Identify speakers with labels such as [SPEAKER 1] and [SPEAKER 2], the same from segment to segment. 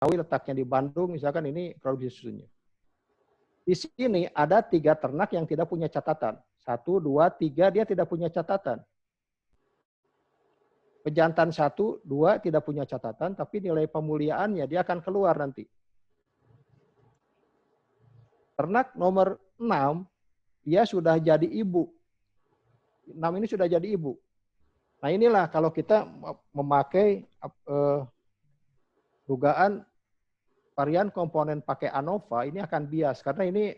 [SPEAKER 1] letaknya di Bandung, misalkan ini produksi susunya. Di sini ada 3 ternak yang tidak punya catatan. 1, 2, 3 dia tidak punya catatan. Pejantan 1, 2 tidak punya catatan, tapi nilai pemuliaannya dia akan keluar nanti. Ternak nomor 6, dia sudah jadi ibu. 6 ini sudah jadi ibu. Nah inilah kalau kita memakai dugaan varian komponen pakai ANOVA, ini akan bias. Karena ini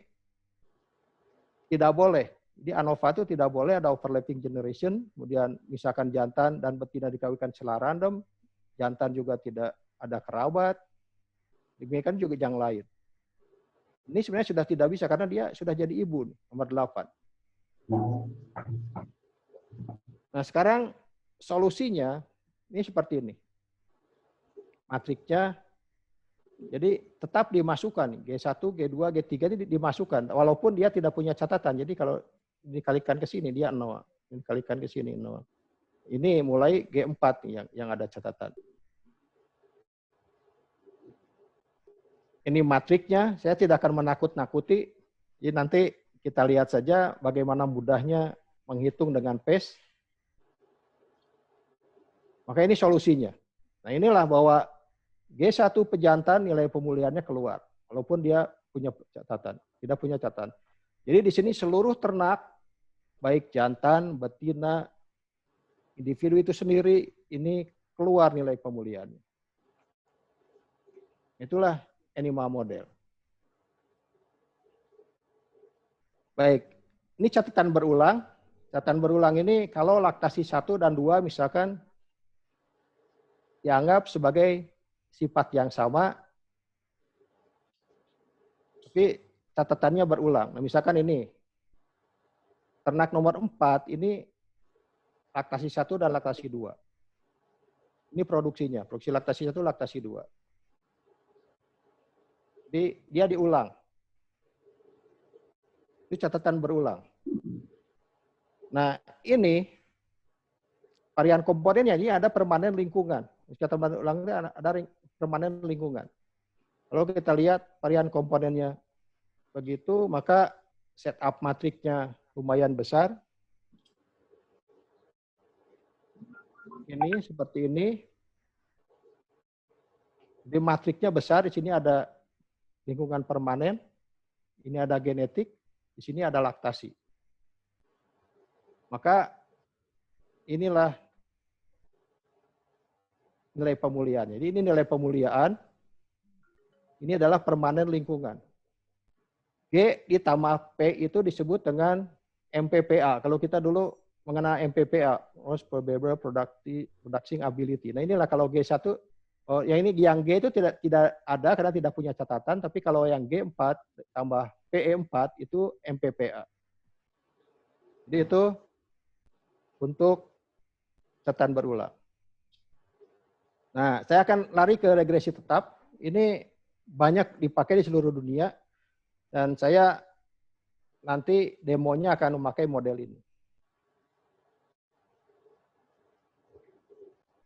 [SPEAKER 1] tidak boleh. Di ANOVA itu tidak boleh ada overlapping generation, kemudian misalkan jantan dan betina dikawinkan secara random, jantan juga tidak ada kerabat, demikian juga yang lain. Ini sebenarnya sudah tidak bisa karena dia sudah jadi ibu, nomor 8. Nah sekarang solusinya ini seperti ini. Matriksnya, jadi tetap dimasukkan, G1, G2, G3 ini dimasukkan, walaupun dia tidak punya catatan. Jadi kalau dikalikan ke sini, dia 0. Dikalikan ke sini, 0. Ini mulai G4 yang ada catatan. Ini matriksnya, saya tidak akan menakut-nakuti. Jadi nanti kita lihat saja bagaimana mudahnya menghitung dengan PACE. Maka ini solusinya. Nah inilah bahwa G1 pejantan nilai pemulihannya keluar. Walaupun dia punya catatan, tidak punya catatan. Jadi di sini seluruh ternak, baik jantan, betina, individu itu sendiri, ini keluar nilai pemulihannya. Itulah Anima model. Baik, ini catatan berulang. Catatan berulang ini kalau laktasi 1 dan 2 misalkan dianggap sebagai sifat yang sama, tapi catatannya berulang. Nah, misalkan ini, ternak nomor 4 ini laktasi 1 dan laktasi 2. Ini produksinya, produksi laktasi 1, laktasi 2. Jadi dia diulang. Itu catatan berulang. Nah ini varian komponennya ini ada permanen lingkungan. Catatan berulang ini ada permanen lingkungan. Kalau kita lihat varian komponennya begitu, maka setup matriksnya lumayan besar. Ini seperti ini. Di matriksnya besar, di sini ada lingkungan permanen, ini ada genetik, di sini ada laktasi. Maka inilah nilai pemuliaan. Jadi ini nilai pemuliaan, ini adalah permanen lingkungan. G ditambah P itu disebut dengan MPPA. Kalau kita dulu mengenal MPPA, Most Probable Producing Ability. Nah inilah kalau G1, yang G itu tidak ada karena tidak punya catatan, tapi kalau yang G4 tambah PE4 itu MPPA. Jadi itu untuk catatan berulang. Nah, saya akan lari ke regresi tetap. Ini banyak dipakai di seluruh dunia, dan saya nanti demonya akan memakai model ini.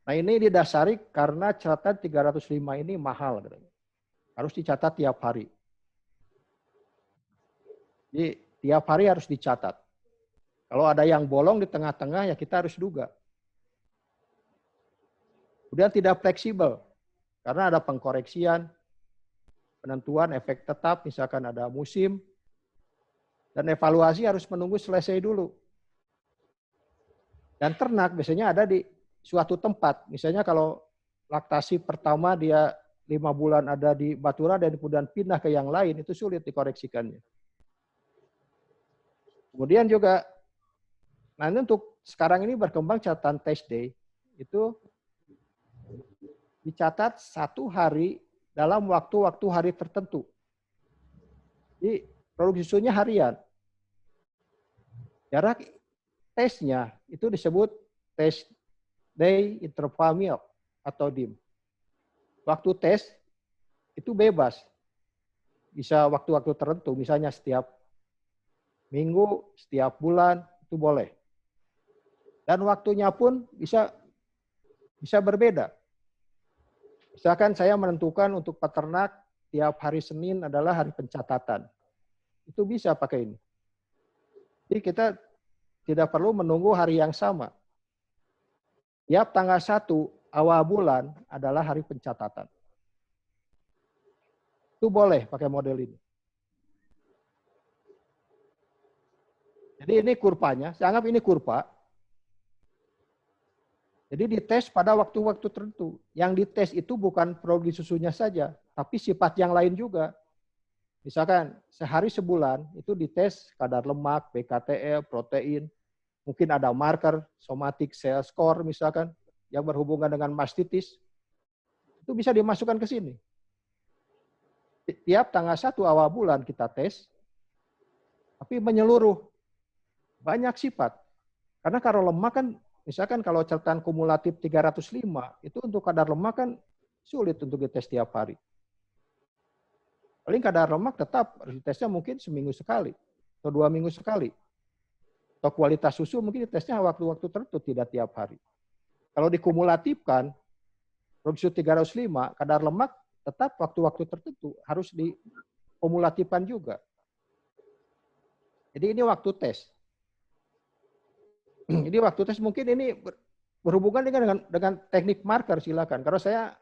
[SPEAKER 1] Nah ini didasari karena catatan 305 ini mahal. Harus dicatat tiap hari. Jadi tiap hari harus dicatat. Kalau ada yang bolong di tengah-tengah ya kita harus duga. Kemudian tidak fleksibel. Karena ada pengkoreksian, penentuan efek tetap, misalkan ada musim. Dan evaluasi harus menunggu selesai dulu. Dan ternak biasanya ada di suatu tempat, misalnya kalau laktasi pertama dia 5 bulan ada di Batura dan kemudian pindah ke yang lain, itu sulit dikoreksikannya. Kemudian juga, nanti untuk sekarang ini berkembang catatan test day, itu dicatat 1 hari dalam waktu-waktu hari tertentu. Jadi produksi susunya harian. Jarak tesnya itu disebut test day interval milk atau DIM. Waktu tes itu bebas. Bisa waktu-waktu tertentu, misalnya setiap minggu, setiap bulan, itu boleh. Dan waktunya pun bisa berbeda. Misalkan saya menentukan untuk peternak tiap hari Senin adalah hari pencatatan. Itu bisa pakai ini. Jadi kita tidak perlu menunggu hari yang sama. Tiap tanggal 1 awal bulan adalah hari pencatatan. Itu boleh pakai model ini. Jadi ini kurvanya, saya anggap ini kurva. Jadi dites pada waktu-waktu tertentu. Yang dites itu bukan produksi susunya saja, tapi sifat yang lain juga. Misalkan sehari sebulan itu dites kadar lemak, BKTL, protein, mungkin ada marker, somatic cell score misalkan, yang berhubungan dengan mastitis, itu bisa dimasukkan ke sini. Tiap tanggal 1 awal bulan kita tes, tapi menyeluruh. Banyak sifat. Karena kalau lemak kan, misalkan kalau catatan kumulatif 305, itu untuk kadar lemak kan sulit untuk dites tiap hari. Paling kadar lemak tetap ditesnya mungkin seminggu sekali, atau 2 minggu sekali. Atau kualitas susu mungkin ditesnya waktu-waktu tertentu, tidak tiap hari. Kalau dikumulatifkan, produksi 305, kadar lemak tetap waktu-waktu tertentu, harus dikumulatifkan juga. Jadi ini waktu tes. Jadi waktu tes mungkin ini berhubungan dengan teknik marker, silakan. Kalau saya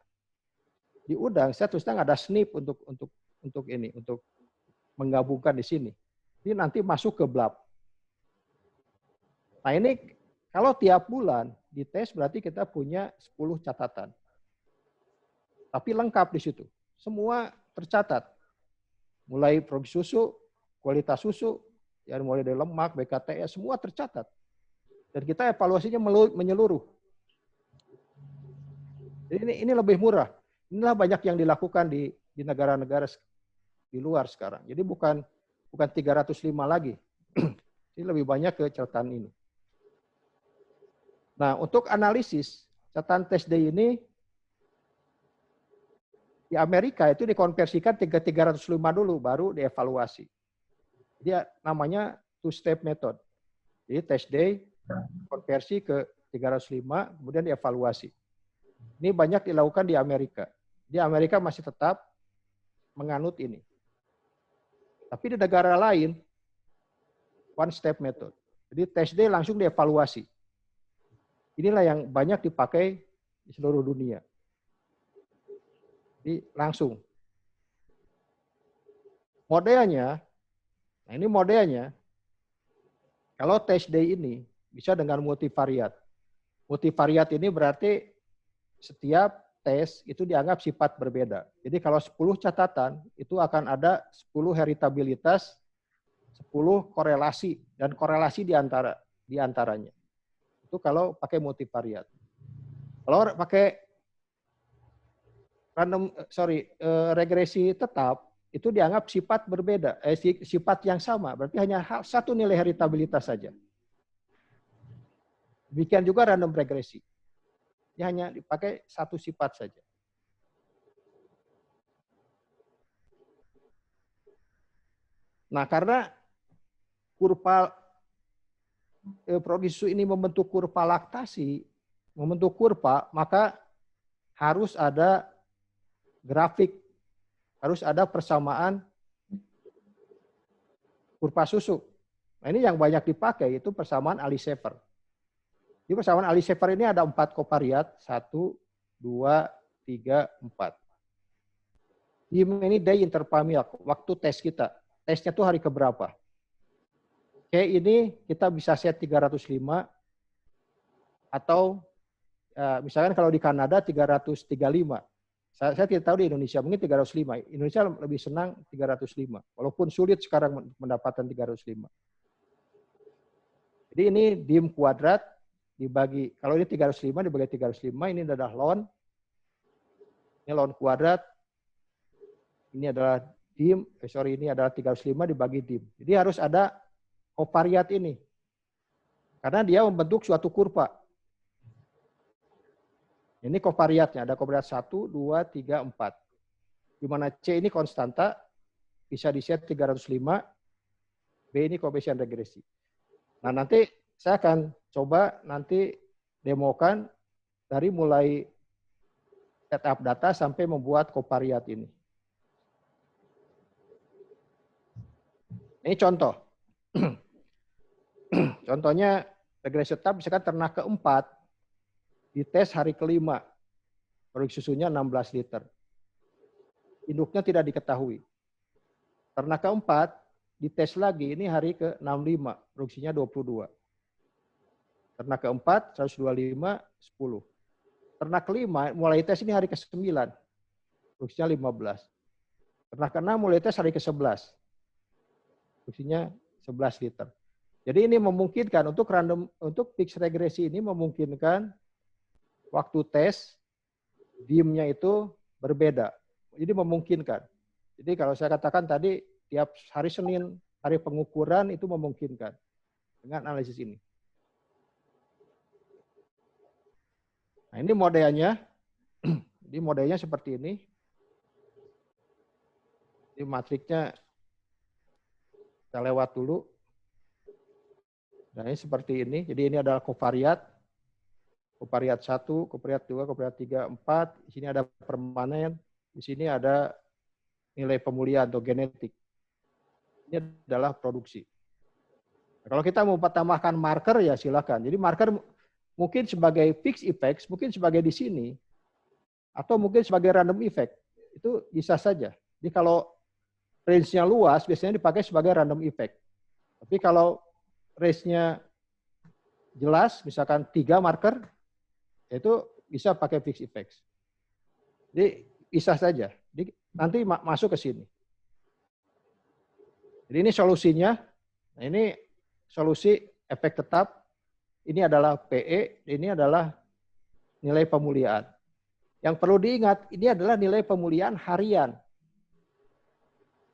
[SPEAKER 1] diundang, saya terus terang ada SNP untuk ini, untuk menggabungkan di sini. Jadi nanti masuk ke BLAB. Nah ini kalau tiap bulan dites berarti kita punya 10 catatan. Tapi lengkap di situ. Semua tercatat. Mulai produksi susu, kualitas susu, ya mulai dari lemak, BKTE, semua tercatat. Dan kita evaluasinya menyeluruh. Jadi ini lebih murah. Inilah banyak yang dilakukan di negara-negara di luar sekarang. Jadi bukan 305 lagi. Ini lebih banyak ke catatan ini. Nah, untuk analisis catatan test day ini di Amerika itu dikonversikan 305 dulu baru dievaluasi. Dia namanya two-step method. Jadi test day konversi ke 305 kemudian dievaluasi. Ini banyak dilakukan di Amerika. Di Amerika masih tetap menganut ini. Tapi di negara lain one step method. Jadi test day langsung dievaluasi. Inilah yang banyak dipakai di seluruh dunia. Jadi langsung. Modelnya, nah ini modelnya, kalau test day ini bisa dengan multivariat. Multivariat ini berarti setiap tes itu dianggap sifat berbeda. Jadi kalau 10 catatan itu akan ada 10 heritabilitas, 10 korelasi dan korelasi di antaranya. Itu kalau pakai multivariat. Kalau pakai regresi tetap itu dianggap sifat berbeda, sifat yang sama, berarti hanya satu nilai heritabilitas saja. Demikian juga random regresi. Dia hanya dipakai satu sifat saja. Nah, karena kurva produksi susu ini membentuk kurva laktasi, membentuk kurva, maka harus ada grafik, harus ada persamaan kurva susu. Nah, ini yang banyak dipakai itu persamaan Ali-Sheffer. Di persamaan Ali-Sheffer ini ada 4 kovariat, 1, 2, 3, 4. Ini day interpamil, waktu tes kita. Tesnya tuh hari keberapa. Oke, ini kita bisa set 305 atau misalkan kalau di Kanada 335. Saya tidak tahu di Indonesia, mungkin 305. Indonesia lebih senang 305, walaupun sulit sekarang mendapatkan 305. Jadi ini dim kuadrat dibagi, kalau ini 305 dibagi 305, ini adalah ln. Ini ln kuadrat. Ini adalah dim, ini adalah 305 dibagi dim. Jadi harus ada kovariat ini. Karena dia membentuk suatu kurva. Ini kovariatnya, ada kovariat 1, 2, 3, 4. Di mana C ini konstanta, bisa di-set 305, B ini koefisien regresi. Nah, nanti saya akan coba nanti demokan dari mulai setup data sampai membuat covariat ini. Ini contoh. Contohnya regresi setup misalkan ternak keempat dites hari kelima. Produksi susunya 16 liter. Induknya tidak diketahui. Ternak keempat dites lagi, ini hari ke-65, produksinya 22. Ternak keempat 125, 10. Ternak kelima mulai tes ini hari ke-9, produksinya 15. Ternak ke-6 mulai tes hari ke-11, produksinya 11 liter. Jadi ini memungkinkan untuk fixed regresi ini memungkinkan waktu tes DIM-nya itu berbeda. Jadi memungkinkan. Jadi kalau saya katakan tadi tiap hari Senin, hari pengukuran itu memungkinkan dengan analisis ini. Nah, ini modelnya. Jadi modelnya seperti ini. Ini matriksnya kita lewat dulu. Nah, ini seperti ini. Jadi ini adalah covariat. Covariat 1, covariat 2, covariat 3, 4. Di sini ada permanen. Di sini ada nilai pemulihan atau genetik. Ini adalah produksi. Nah, kalau kita mau tambahkan marker ya silakan. Jadi marker mungkin sebagai fixed effects, mungkin sebagai di sini, atau mungkin sebagai random effect. Itu bisa saja. Jadi kalau range-nya luas, biasanya dipakai sebagai random effect. Tapi kalau range-nya jelas, misalkan 3 marker, itu bisa pakai fixed effects. Jadi bisa saja. Jadi nanti masuk ke sini. Jadi ini solusinya. Nah, ini solusi efek tetap. Ini adalah PE, ini adalah nilai pemulihan. Yang perlu diingat, ini adalah nilai pemulihan harian.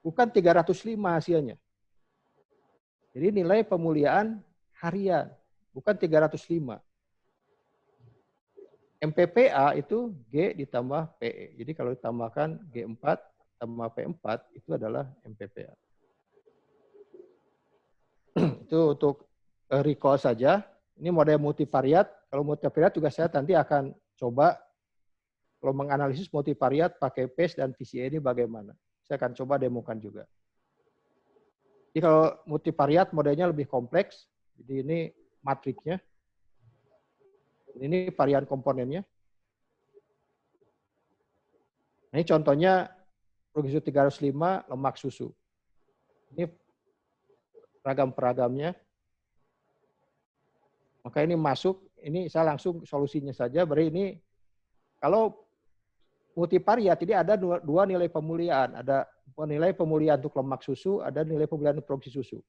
[SPEAKER 1] Bukan 305 hasilnya. Jadi nilai pemulihan harian, bukan 305. MPPA itu G ditambah PE. Jadi kalau ditambahkan G4 tambah P4 itu adalah MPPA. Itu untuk recall saja. Ini model multivariat. Kalau multivariat juga saya nanti akan coba kalau menganalisis multivariat pakai PACE dan VCA ini bagaimana. Saya akan coba demokan juga. Jadi kalau multivariat modelnya lebih kompleks. Jadi ini matriksnya. Ini varian komponennya. Nah, ini contohnya produksi 305 lemak susu. Ini ragam-peragamnya. Maka ini masuk, ini saya langsung solusinya saja. Berarti ini kalau multivariat ini ada dua nilai pemulihan. Ada nilai pemulihan untuk lemak susu, ada nilai pemulihan untuk produksi susu.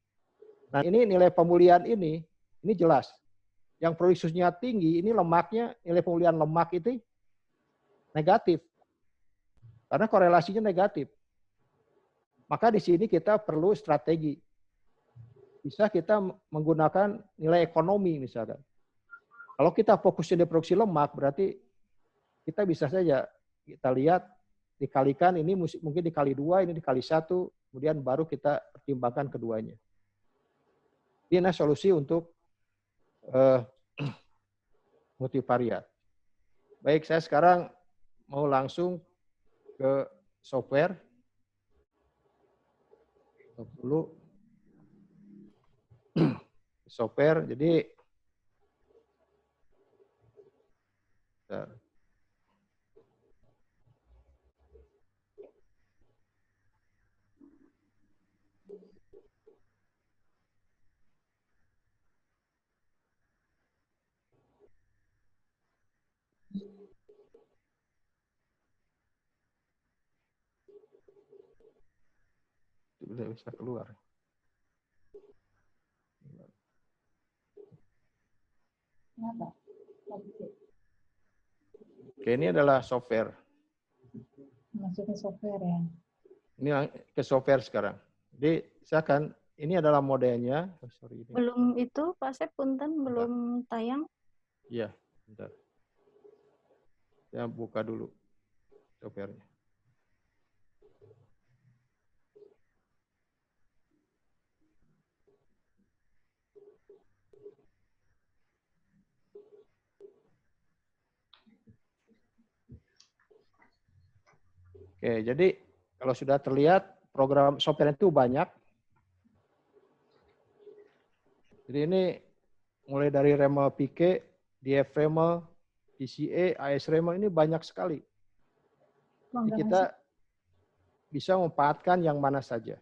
[SPEAKER 1] Nah, ini nilai pemulihan ini jelas. Yang produksi susunya tinggi, ini lemaknya, nilai pemulihan lemak itu negatif. Karena korelasinya negatif. Maka di sini kita perlu strategi. Bisa kita menggunakan nilai ekonomi misalkan. Kalau kita fokusnya di produksi lemak, berarti kita bisa saja kita lihat dikalikan, ini mungkin dikali 2, ini dikali 1, kemudian baru kita pertimbangkan keduanya. Ini solusi untuk multivariat. Baik, saya sekarang mau langsung ke software. Dulu software, jadi sudah bisa keluar. Oke, ini adalah software.
[SPEAKER 2] Masuk ke software ya.
[SPEAKER 1] Ini ke software sekarang. Jadi saya akan, ini adalah modelnya. Oh, sorry, ini.
[SPEAKER 2] Belum itu Pak Sep, punten belum tayang.
[SPEAKER 1] Iya, bentar. Saya buka dulu softwarenya. Oke, jadi kalau sudah terlihat program software itu banyak. Jadi ini mulai dari REML PK, DF-REML, PCA, AS-REML ini banyak sekali. Jadi kita bisa memanfaatkan yang mana saja.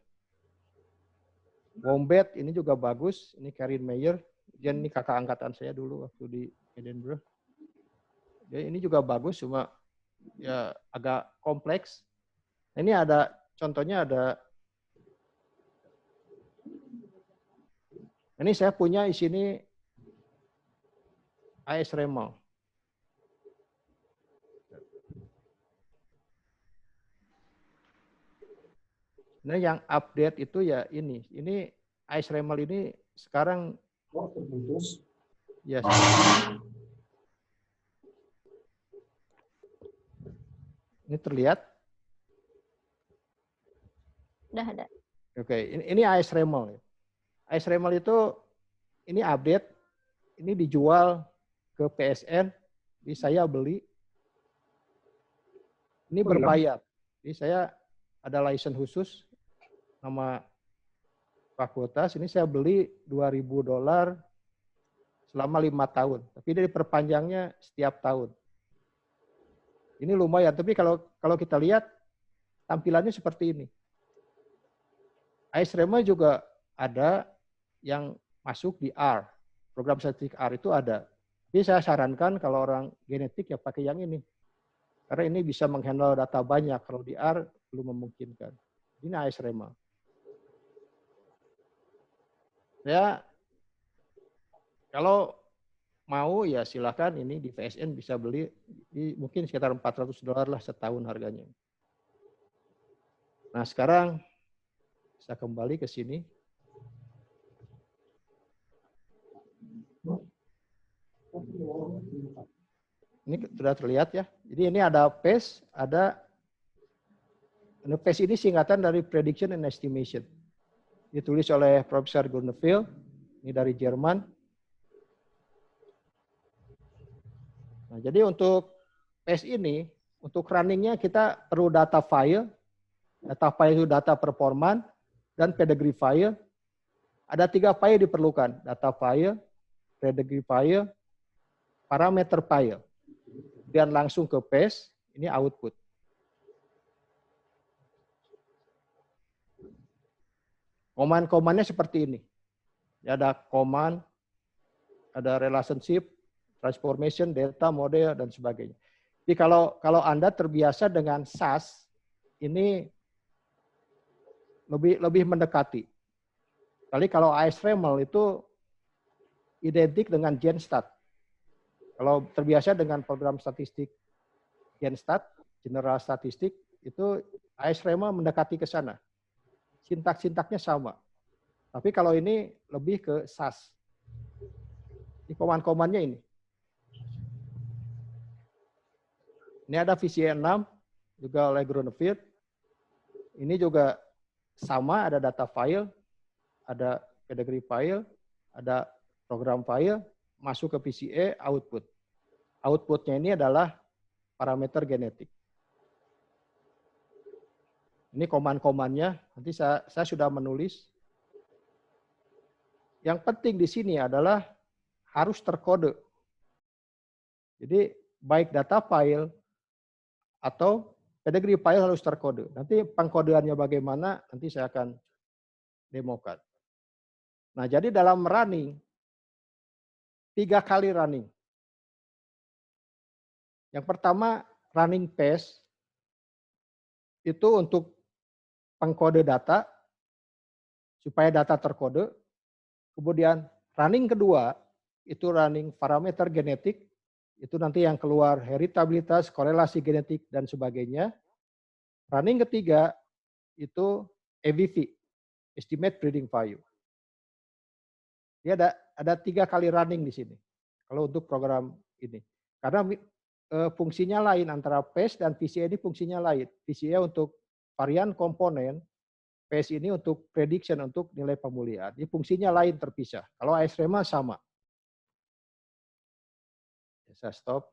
[SPEAKER 1] Wombat ini juga bagus, ini Karin Meyer, dia ini kakak angkatan saya dulu waktu di Edinburgh. Jadi ini juga bagus, cuma ya agak kompleks. Ini ada contohnya ini saya punya di sini AS-REML. Nah, yang update itu ya ini. Ini AS-REML ini sekarang terputus. Ya. Ini terlihat?
[SPEAKER 2] Udah ada.
[SPEAKER 1] Oke, ini AS-REML. AS-REML itu ini update, ini dijual ke PSN, jadi saya beli. Ini berbayar. Jadi saya ada license khusus nama fakultas, ini saya beli $2.000 selama 5 tahun. Tapi dari perpanjangnya setiap tahun. Ini lumayan, tapi kalau kita lihat tampilannya seperti ini. AS-REML juga ada yang masuk di R. Program statistik R itu ada. Jadi saya sarankan kalau orang genetik ya pakai yang ini. Karena ini bisa menghandle data banyak. Kalau di R belum memungkinkan. Ini AS-REML. Ya, kalau mau ya silakan ini di PSN bisa beli mungkin sekitar $400 lah setahun harganya. Nah sekarang saya kembali ke sini. Ini sudah terlihat ya. Jadi ini ada PES, PES ini singkatan dari Prediction and Estimation. Ditulis oleh Profesor Grunewald, ini dari Jerman. Nah, jadi untuk PES ini, untuk runningnya kita perlu data file itu data performan, dan pedigree file. Ada 3 file diperlukan, data file, pedigree file, parameter file. Dan langsung ke PES, ini output. Command-commandnya seperti ini. Ya, ada command, ada relationship, transformation, data, model, dan sebagainya. Jadi kalau Anda terbiasa dengan SAS, ini lebih mendekati. Kali kalau AS-REML itu identik dengan GenStat. Kalau terbiasa dengan program statistik GenStat, General Statistik, itu AS-REML mendekati ke sana. Sintak-sintaknya sama. Tapi kalau ini lebih ke SAS. Ini command-commandnya ini. Ini ada VCA 6, juga oleh Grunewald. Ini juga sama, ada data file, ada pedigree file, ada program file, masuk ke VCA, output. Outputnya ini adalah parameter genetik. Ini command-commandnya, nanti saya sudah menulis. Yang penting di sini adalah harus terkode. Jadi baik data file atau pedigree file harus terkode. Nanti pengkodeannya bagaimana, nanti saya akan demokan. Nah, jadi dalam running, 3 kali running. Yang pertama, running PES, itu untuk pengkode data, supaya data terkode. Kemudian running kedua, itu running parameter genetik, itu nanti yang keluar heritabilitas, korelasi genetik, dan sebagainya. Running ketiga, itu EBV, Estimate Breeding Value. Dia ada 3 kali running di sini, kalau untuk program ini. Karena fungsinya lain, antara PES dan VCA ini fungsinya lain. VCA untuk varian komponen, PES ini untuk prediction, untuk nilai pemulihan. Ini fungsinya lain, terpisah. Kalau AS-REML sama. Saya stop.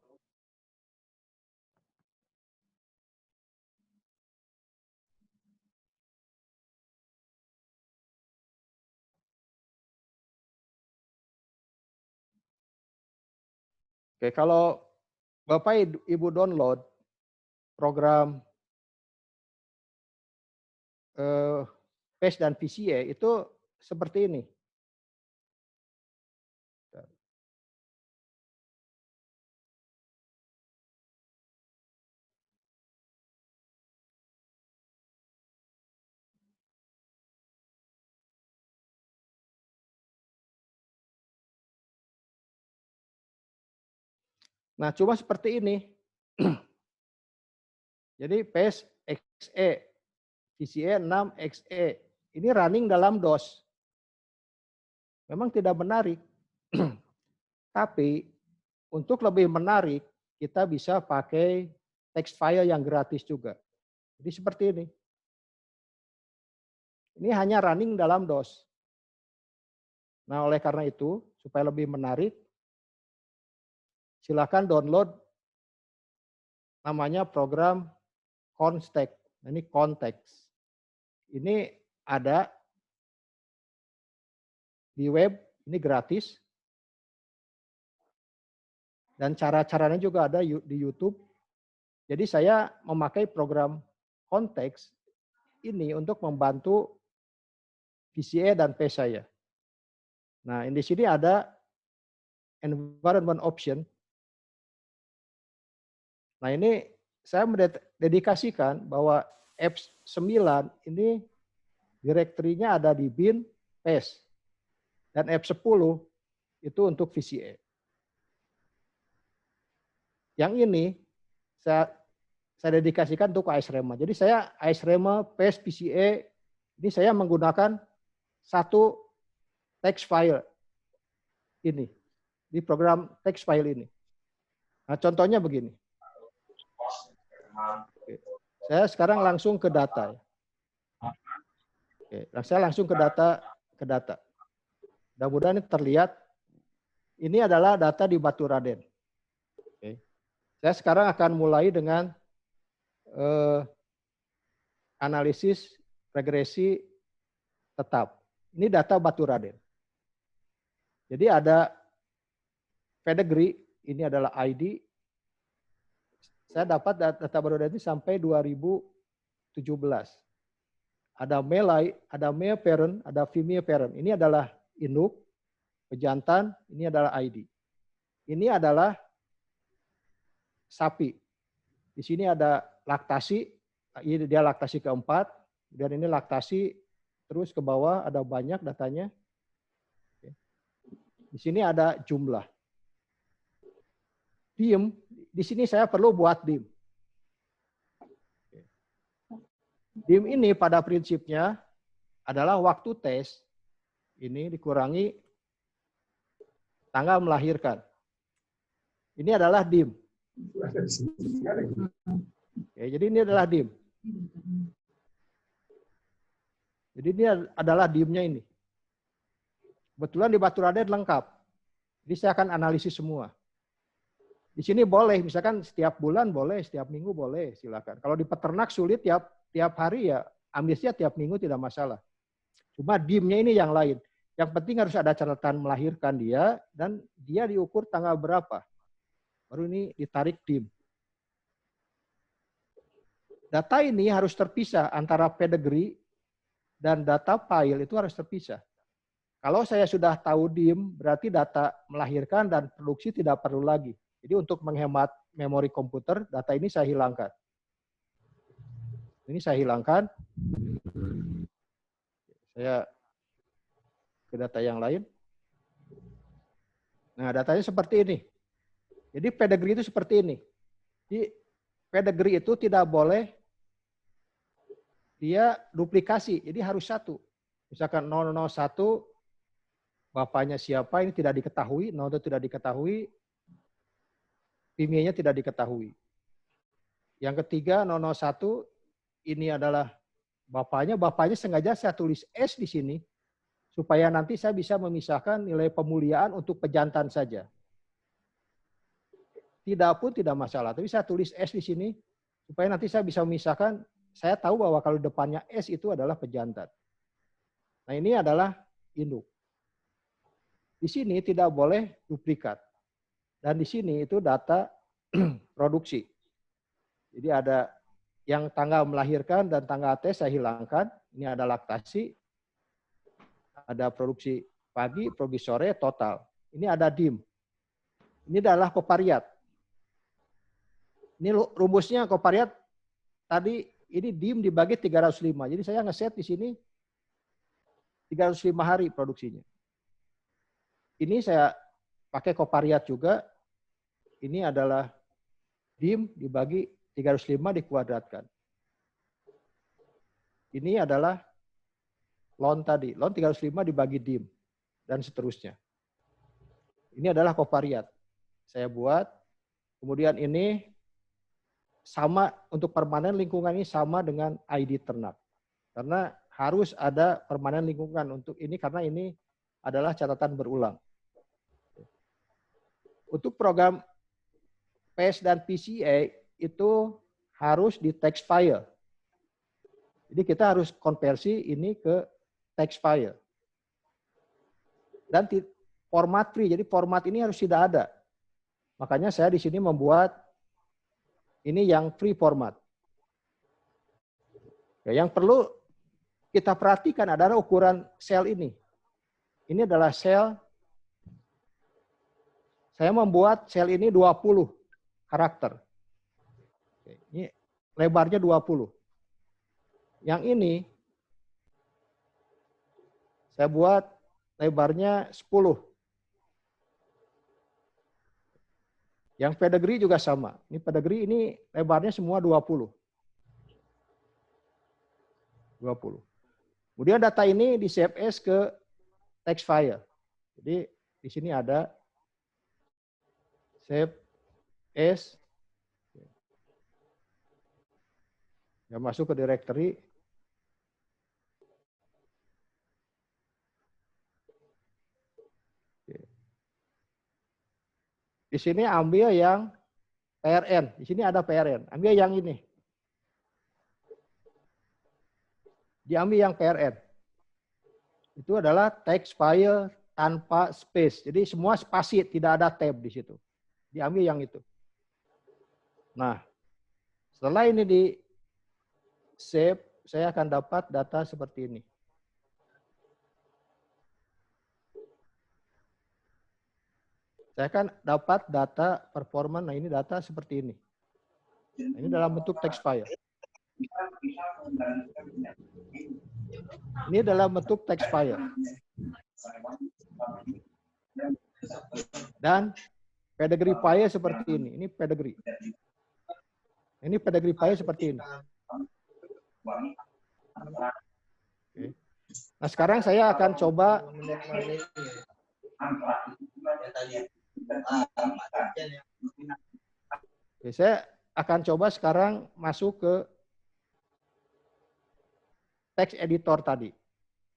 [SPEAKER 1] Oke, kalau Bapak Ibu download program PES dan VCA itu seperti ini. Nah, cuma seperti ini. Jadi PES XE, VCA 6 XE. Ini running dalam DOS. Memang tidak menarik. Tapi untuk lebih menarik, kita bisa pakai text file yang gratis juga. Jadi seperti ini. Ini hanya running dalam DOS. Nah, oleh karena itu, supaya lebih menarik, silakan download namanya program Context. Ini konteks. Ini ada di web, ini gratis. Dan cara-caranya juga ada di YouTube. Jadi saya memakai program konteks ini untuk membantu VCA dan PES saya. Nah, di sini ada environment option. Nah, ini saya mendedikasikan bahwa F9 ini direktorinya ada di bin PES. Dan F10 itu untuk VCA. Yang ini saya dedikasikan untuk ASREMA. Jadi saya ASREMA, PES, VCA, ini saya menggunakan satu text file ini, di program text file ini. Nah, contohnya begini. Oke. Saya sekarang langsung ke data. Oke. Saya langsung ke data. Mudah-mudahan ini terlihat. Ini adalah data di Baturaden. Oke. Saya sekarang akan mulai dengan analisis regresi tetap. Ini data Baturaden. Jadi ada pedigree, ini adalah ID. Saya dapat data Baturaden ini sampai 2017. Ada male parent, ada female parent. Ini adalah induk, pejantan, ini adalah ID. Ini adalah sapi. Di sini ada laktasi, ini dia laktasi keempat, dan ini laktasi terus ke bawah ada banyak datanya. Di sini ada jumlah. DIM, di sini saya perlu buat DIM. DIM ini pada prinsipnya adalah waktu tes, ini dikurangi tanggal melahirkan. Ini adalah DIM. Oke, jadi ini adalah DIM. Jadi ini adalah DIM-nya ini. Kebetulan di Baturaden lengkap. Jadi saya akan analisis semua. Di sini boleh, misalkan setiap bulan boleh, setiap minggu boleh, silakan. Kalau di peternak sulit tiap hari ya, ambilnya tiap minggu tidak masalah. Cuma DIM-nya ini yang lain. Yang penting harus ada catatan melahirkan dia dan dia diukur tanggal berapa. Baru ini ditarik DIM. Data ini harus terpisah antara pedigree dan data file itu harus terpisah. Kalau saya sudah tahu DIM, berarti data melahirkan dan produksi tidak perlu lagi. Jadi untuk menghemat memori komputer, data ini saya hilangkan. Ini saya hilangkan. Saya ke data yang lain. Nah, datanya seperti ini. Jadi pedigree itu seperti ini. Jadi pedigree itu tidak boleh dia duplikasi, jadi harus satu. Misalkan 001, bapaknya siapa, ini tidak diketahui, 0 tidak diketahui, PIMI-nya tidak diketahui. Yang ketiga 001, ini adalah bapaknya sengaja saya tulis S di sini, supaya nanti saya bisa memisahkan nilai pemuliaan untuk pejantan saja. Tidak pun tidak masalah, tapi saya tulis S di sini, supaya nanti saya bisa memisahkan, saya tahu bahwa kalau depannya S itu adalah pejantan. Nah ini adalah induk. Di sini tidak boleh duplikat. Dan di sini itu data produksi. Jadi ada yang tanggal melahirkan dan tanggal tes saya hilangkan. Ini ada laktasi, ada produksi pagi, produksi sore, total. Ini ada DIM. Ini adalah kovariat. Ini rumusnya kovariat tadi ini DIM dibagi 305. Jadi saya ngeset di sini 305 hari produksinya. Ini saya pakai kovariat juga. Ini adalah DIM dibagi 305 dikuadratkan. Ini adalah lon tadi. Lon 305 dibagi DIM. Dan seterusnya. Ini adalah kovariat. Saya buat. Kemudian ini sama untuk permanen lingkungan ini sama dengan ID ternak. Karena harus ada permanen lingkungan untuk ini karena ini adalah catatan berulang. Untuk program PES dan PCA itu harus di text file. Jadi kita harus konversi ini ke text file. Dan format free, jadi format ini harus tidak ada. Makanya saya di sini membuat ini yang free format. Ya, yang perlu kita perhatikan adalah ukuran sel ini. Ini adalah sel. Saya membuat sel ini 20 karakter. Ini lebarnya 20. Yang ini saya buat lebarnya 10. Yang pedigree juga sama. Ini pedigree ini lebarnya semua 20. 20. Kemudian data ini di save as ke text file. Jadi di sini ada save as. Ya, masuk ke directory. Di sini ambil yang PRN. Di sini ada PRN. Ambil yang ini. Diambil yang PRN. Itu adalah text file tanpa space. Jadi semua spasi, tidak ada tab di situ. Diambil yang itu. Nah, setelah ini di save, saya akan dapat data seperti ini. Saya akan dapat data performa, nah ini data seperti ini. Nah, ini dalam bentuk text file. Ini dalam bentuk text file. Dan pedigree file seperti ini. Ini pedigree. Ini pedigree file seperti ini. Oke. Nah, sekarang saya akan coba Oke, saya akan coba sekarang masuk ke text editor tadi.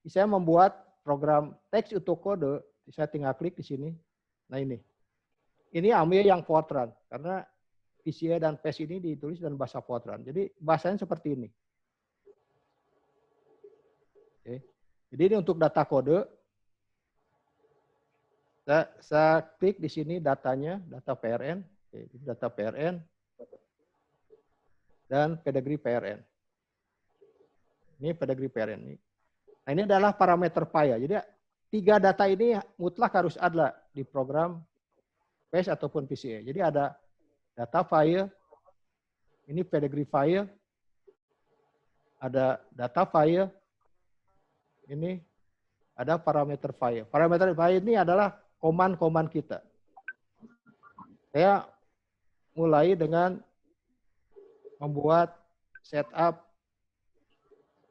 [SPEAKER 1] Saya membuat program teks untuk kode, saya tinggal klik di sini. Nah ini. Ini ambil yang Fortran, karena PCA dan PES ini ditulis dalam bahasa Fortran. Jadi bahasanya seperti ini. Oke. Jadi ini untuk data kode. Saya klik di sini datanya, data PRN. Oke, data PRN. Dan pedigree PRN. Ini pedigree PRN. Nah, ini adalah parameter file. Jadi 3 data ini mutlak harus ada di program PES ataupun PCA. Jadi ada data file, ini pedigree file, ada data file, ini ada parameter file. Parameter file ini adalah koman-koman kita. Saya mulai dengan membuat setup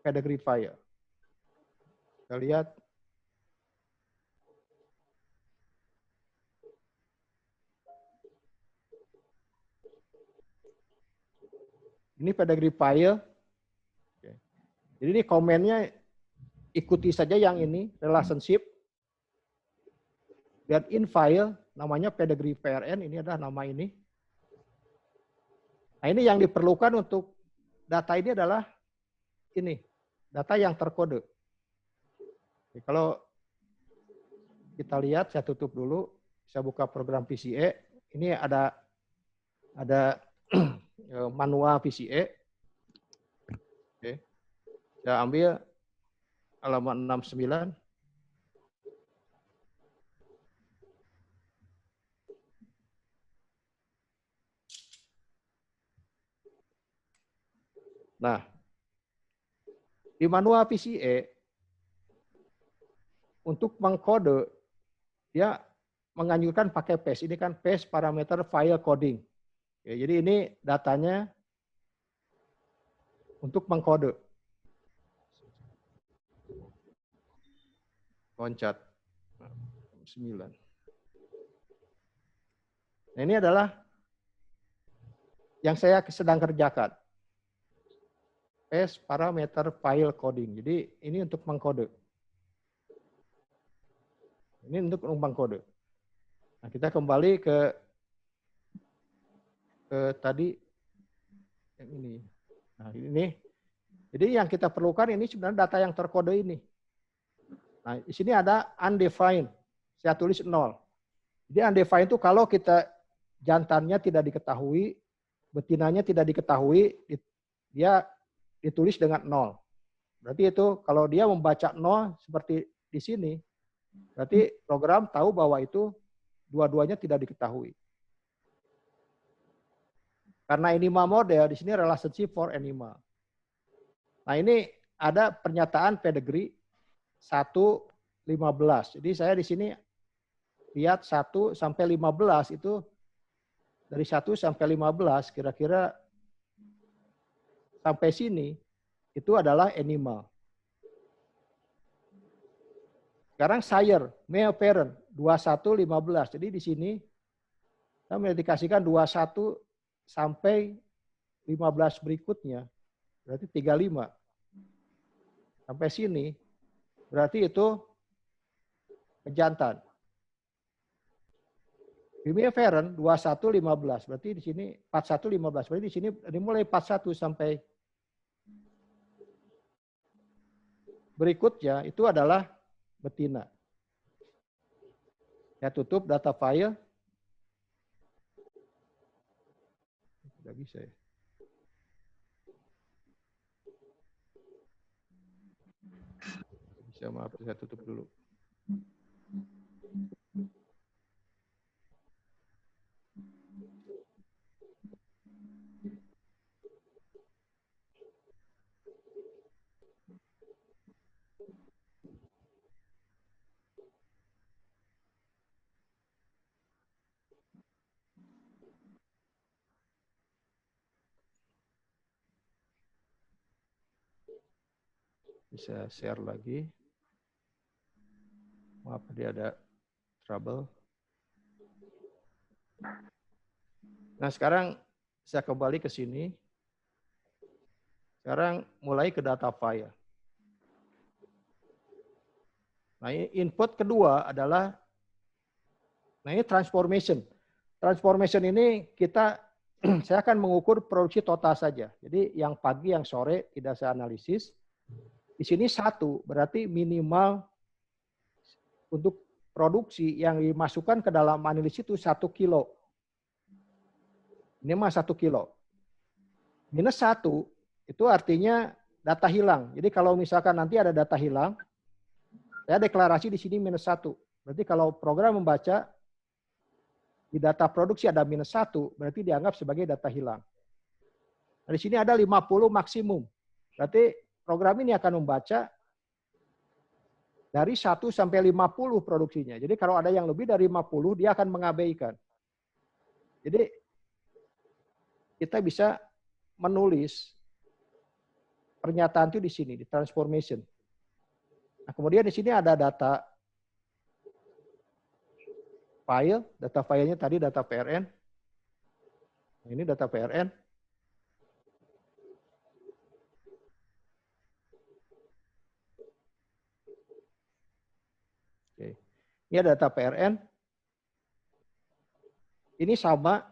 [SPEAKER 1] pedigree file. Kita lihat. Ini pedigree file. Jadi ini komennya ikuti saja yang ini, relationship. Dan in file, namanya pedigree PRN, ini adalah nama ini. Nah ini yang diperlukan untuk data ini adalah ini, data yang terkode. Oke, kalau kita lihat, saya tutup dulu, saya buka program PCA. ini ada manual VCE. Oke. Saya ambil halaman 69. Nah, di manual VCE untuk mengkode dia menganjurkan pakai PASE. Ini kan PASE parameter file coding. Oke, jadi ini datanya untuk mengkode. Loncat 9. Nah, ini adalah yang saya sedang kerjakan. PASE parameter file coding. Jadi ini untuk mengkode. Ini untuk mengkode. Nah, kita kembali ke tadi yang ini. Nah, ini. Jadi yang kita perlukan ini sebenarnya data yang terkode ini. Nah, di sini ada undefined. Saya tulis 0. Jadi undefined itu kalau kita jantannya tidak diketahui, betinanya tidak diketahui, dia ditulis dengan 0. Berarti itu kalau dia membaca 0 seperti di sini, berarti program tahu bahwa itu dua-duanya tidak diketahui. Karena animal model, di sini relationship for animal. Nah, ini ada pernyataan pedigree 1-15. Jadi saya di sini lihat 1 sampai 15 itu dari 1 sampai 15 kira-kira sampai sini itu adalah animal. Sekarang sire, male parent 21-15. Jadi di sini saya mendedikasikan 21 sampai 15 berikutnya. Berarti 35. Sampai sini berarti itu pejantan. Female parent 21-15. Berarti di sini 41-15. Berarti di sini dimulai 41 sampai berikutnya itu adalah betina. Ya, tutup data file. Tidak bisa ya. Bisa, maaf, saya tutup dulu. Bisa share lagi. Maaf, dia ada trouble. Nah, sekarang saya kembali ke sini. Sekarang mulai ke data file. Nah, input kedua adalah, nah ini transformation. Transformation ini saya akan mengukur produksi total saja. Jadi yang pagi, yang sore tidak saya analisis. Di sini 1, berarti minimal untuk produksi yang dimasukkan ke dalam analisis itu 1 kilo. Ini mah 1 kilo. Minus 1 itu artinya data hilang. Jadi kalau misalkan nanti ada data hilang, saya deklarasi di sini minus 1. Berarti kalau program membaca di data produksi ada minus 1, berarti dianggap sebagai data hilang. Nah, di sini ada 50 maksimum. Berarti program ini akan membaca dari 1 sampai 50 produksinya. Jadi kalau ada yang lebih dari 50, dia akan mengabaikan. Jadi kita bisa menulis pernyataan itu di sini, di transformation. Nah, kemudian di sini ada data file, data filenya tadi data PRN. Nah, ini data PRN. Oke. Ini ada data PRN. Ini sama.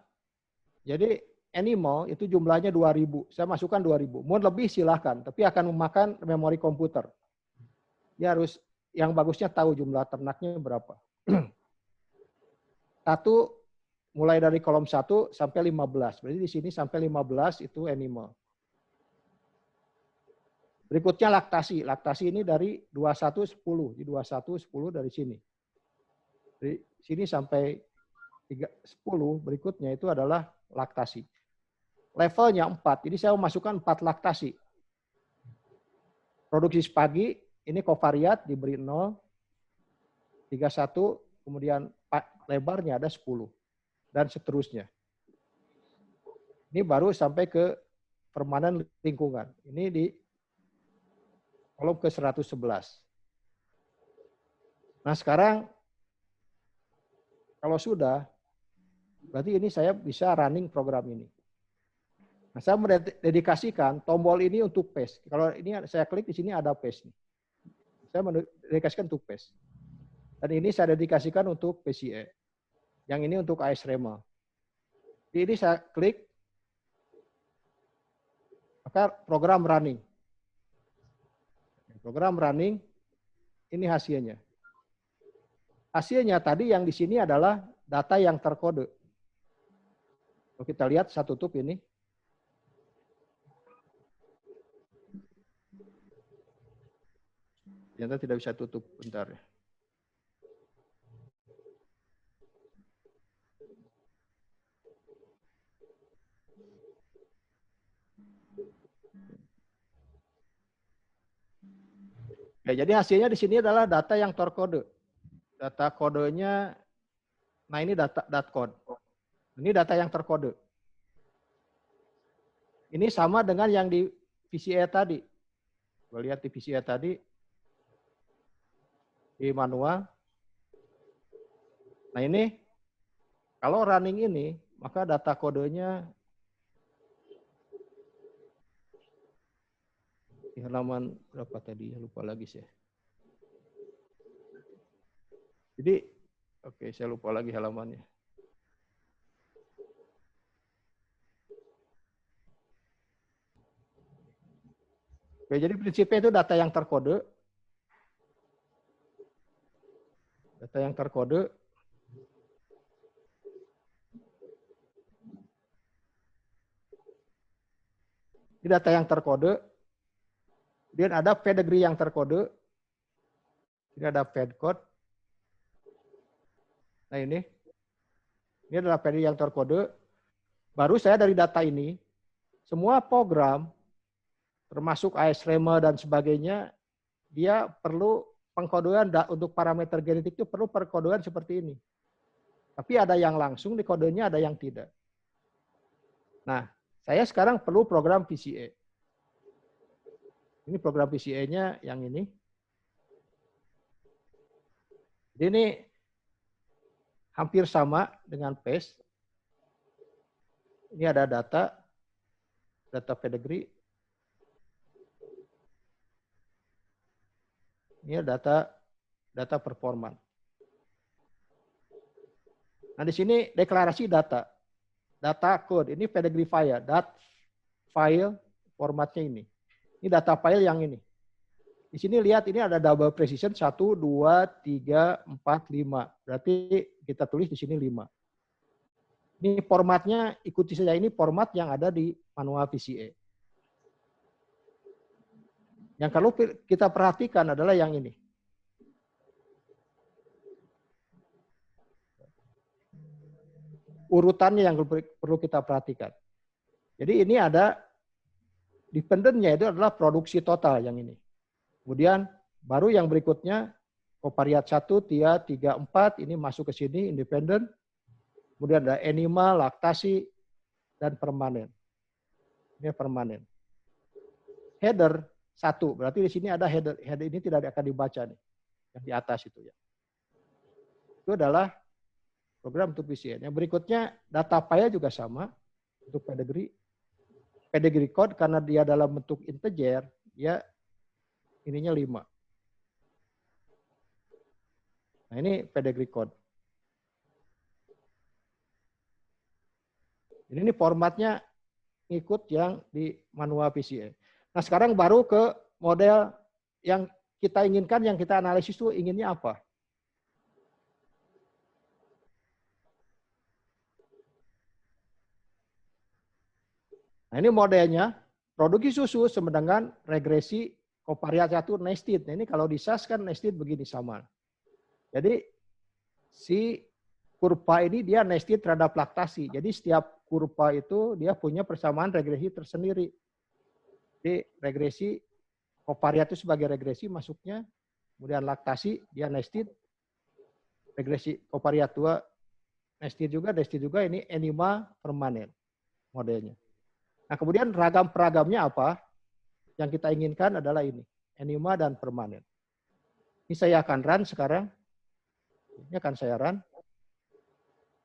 [SPEAKER 1] Jadi animal itu jumlahnya 2000. Saya masukkan 2000. Mau lebih silahkan, tapi akan memakan memori komputer. Dia harus, yang bagusnya tahu jumlah ternaknya berapa. 1 mulai dari kolom 1 sampai 15. Berarti di sini sampai 15 itu animal. Berikutnya laktasi. Laktasi ini dari 21 10. Di 21 10 dari sini. Dari sini sampai 10 berikutnya itu adalah laktasi. Levelnya 4. Jadi saya memasukkan 4 laktasi. Produksi pagi ini kovariat diberi 0, 31, kemudian lebarnya ada 10 dan seterusnya. Ini baru sampai ke permanen lingkungan. Ini di kolom ke 111. Nah, sekarang kalau sudah, berarti ini saya bisa running program ini. Nah, saya mendedikasikan tombol ini untuk paste. Kalau ini saya klik di sini ada paste. Saya mendedikasikan untuk paste. Dan ini saya dedikasikan untuk PCA. Yang ini untuk ASREMA. Jadi ini saya klik, maka program running. Program running, ini hasilnya. Hasilnya tadi yang di sini adalah data yang terkode. Kalau kita lihat saya tutup ini. Ternyata tidak bisa tutup, bentar ya. Ya, jadi hasilnya di sini adalah data yang terkode. Data kodenya, nah ini data code. Ini data yang terkode. Ini sama dengan yang di VCA tadi. Kita lihat di VCA tadi. Di manual. Nah ini, kalau running ini, maka data kodenya di halaman berapa tadi? Lupa lagi saya. Jadi, oke, saya lupa lagi halamannya. Oke, jadi prinsipnya itu data yang terkode. Data yang terkode. Ini data yang terkode. Kemudian ada pedigree yang terkode. Ini ada ped code. Nah ini adalah pedigree yang terkode. Baru saya dari data ini, semua program, termasuk ASREMA dan sebagainya, dia perlu pengkodean untuk parameter genetik itu perlu perkodean seperti ini. Tapi ada yang langsung di kodenya, ada yang tidak. Nah, saya sekarang perlu program PCA. Ini program PCA-nya yang ini. Jadi ini hampir sama dengan PASTE. Ini ada data pedigree. Ini data performan. Nah, di sini deklarasi data code. Ini pedigree file, file formatnya ini. Ini data file yang ini. Di sini lihat ini ada double precision 1, 2, 3, 4, 5. Berarti kita tulis di sini 5. Ini formatnya, ikuti saja ini format yang ada di manual VCA. Yang kalau kita perhatikan adalah yang ini. Urutannya yang perlu kita perhatikan. Jadi ini ada dependentnya itu adalah produksi total yang ini. Kemudian baru yang berikutnya kovariat 1, TIA, 3, 4 ini masuk ke sini independen. Kemudian ada animal, laktasi, dan permanen. Ini permanen. Header 1, berarti di sini ada header. Header ini tidak akan dibaca nih. Yang di atas itu ya. Itu adalah program untuk VCN. Yang berikutnya data file juga sama untuk pedigree. Pedigree code karena dia dalam bentuk integer, ya ininya 5. Nah ini pedigree code. Ini formatnya ngikut yang di manual VCA. Nah sekarang baru ke model yang kita inginkan, yang kita analisis itu inginnya apa? Nah ini modelnya, produksi susu sama dengan regresi kovariat 1 nested. Nah ini kalau di SAS kan nested begini sama. Jadi si kurva ini dia nested terhadap laktasi. Jadi setiap kurva itu dia punya persamaan regresi tersendiri. Jadi regresi kovariat itu sebagai regresi masuknya, kemudian laktasi dia nested, regresi kovariat 2 nested juga ini enima permanen modelnya. Nah, kemudian ragam-peragamnya apa? Yang kita inginkan adalah ini, enima dan permanen. Ini saya akan run sekarang. Ini akan saya run.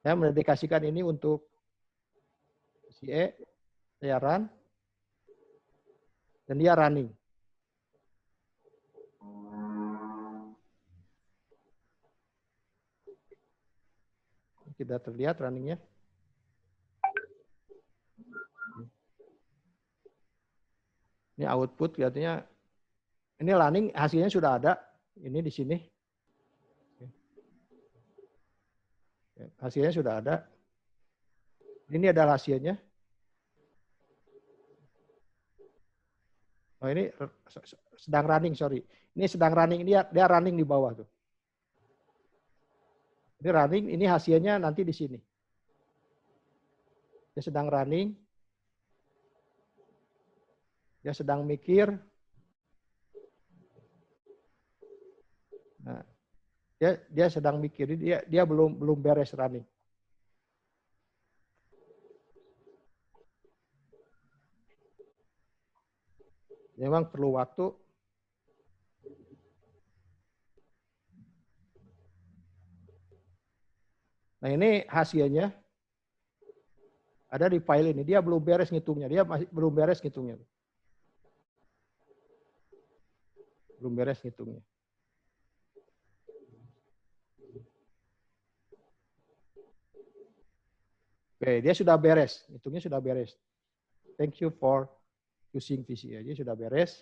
[SPEAKER 1] Saya mendedikasikan ini untuk si E. Saya run. Dan dia running. Tidak terlihat runningnya. Ini output kelihatannya. Ini running, hasilnya sudah ada. Ini di sini. Hasilnya sudah ada. Ini adalah hasilnya. Oh ini sedang running, sorry. Ini sedang running, dia running di bawah tuh. Ini running, ini hasilnya nanti di sini. Dia sedang running. Dia sedang mikir. Nah, dia sedang mikir, dia belum beres running. Memang perlu waktu. Nah ini hasilnya ada di file ini. Dia belum beres ngitungnya. Dia masih belum beres ngitungnya. Belum beres ngitungnya. Oke, dia sudah beres. Hitungnya sudah beres. Thank you for using VCA. Dia sudah beres.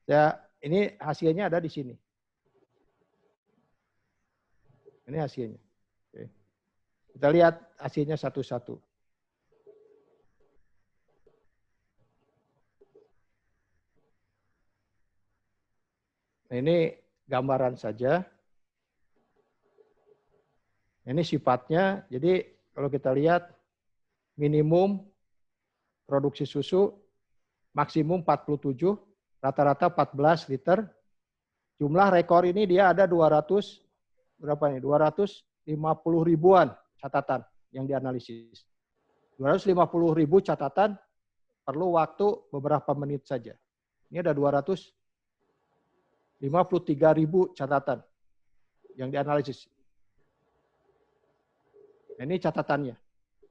[SPEAKER 1] Ya, ini hasilnya ada di sini. Ini hasilnya. Oke. Kita lihat hasilnya satu-satu. Nah, ini gambaran saja. Ini sifatnya. Jadi kalau kita lihat minimum produksi susu maksimum 47, rata-rata 14 liter. Jumlah rekor ini dia ada 200 berapa nih? 250 ribuan catatan yang dianalisis. 250 ribu catatan perlu waktu beberapa menit saja. Ini ada 253 ribu catatan yang dianalisis. Nah, ini catatannya.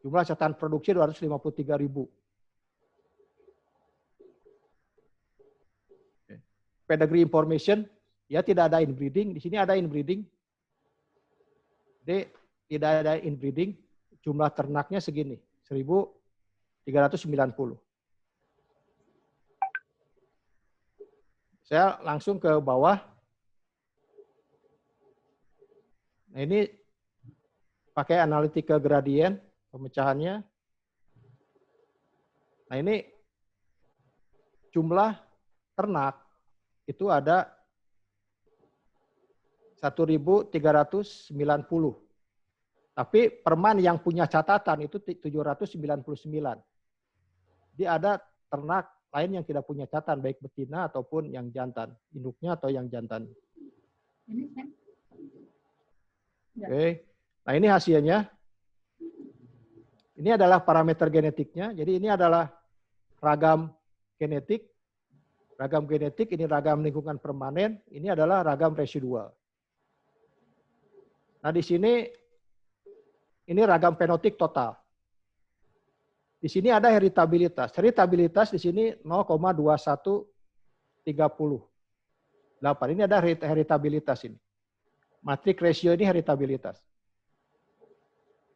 [SPEAKER 1] Jumlah catatan produksi 253 ribu. Pedigree information, ya tidak ada inbreeding. Di sini ada inbreeding. Jadi tidak ada inbreeding. Jumlah ternaknya segini, 1.390. Saya langsung ke bawah. Nah ini pakai analytical gradient pemecahannya. Nah ini jumlah ternak itu ada 1.390. Tapi perman yang punya catatan itu 799. Jadi ada ternak lain yang tidak punya catatan, baik betina ataupun yang jantan, induknya atau yang jantan. Oke. Nah ini hasilnya. Ini adalah parameter genetiknya. Jadi ini adalah ragam genetik. Ragam genetik, ini ragam lingkungan permanen. Ini adalah ragam residual. Nah di sini, ini ragam fenotip total. Di sini ada heritabilitas. Heritabilitas di sini 0,2130. 8. Ini ada heritabilitas ini. Matrix ratio ini heritabilitas.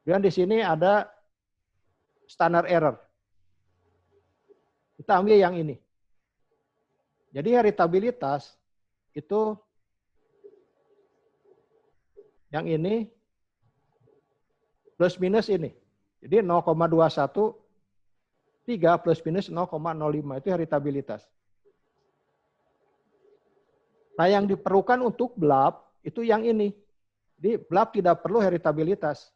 [SPEAKER 1] Dan di sini ada standard error. Kita ambil yang ini. Jadi heritabilitas itu yang ini plus minus ini. Jadi 0,21 3 plus minus 0,05 itu heritabilitas. Nah, yang diperlukan untuk BLAB itu yang ini. Jadi BLAB tidak perlu heritabilitas.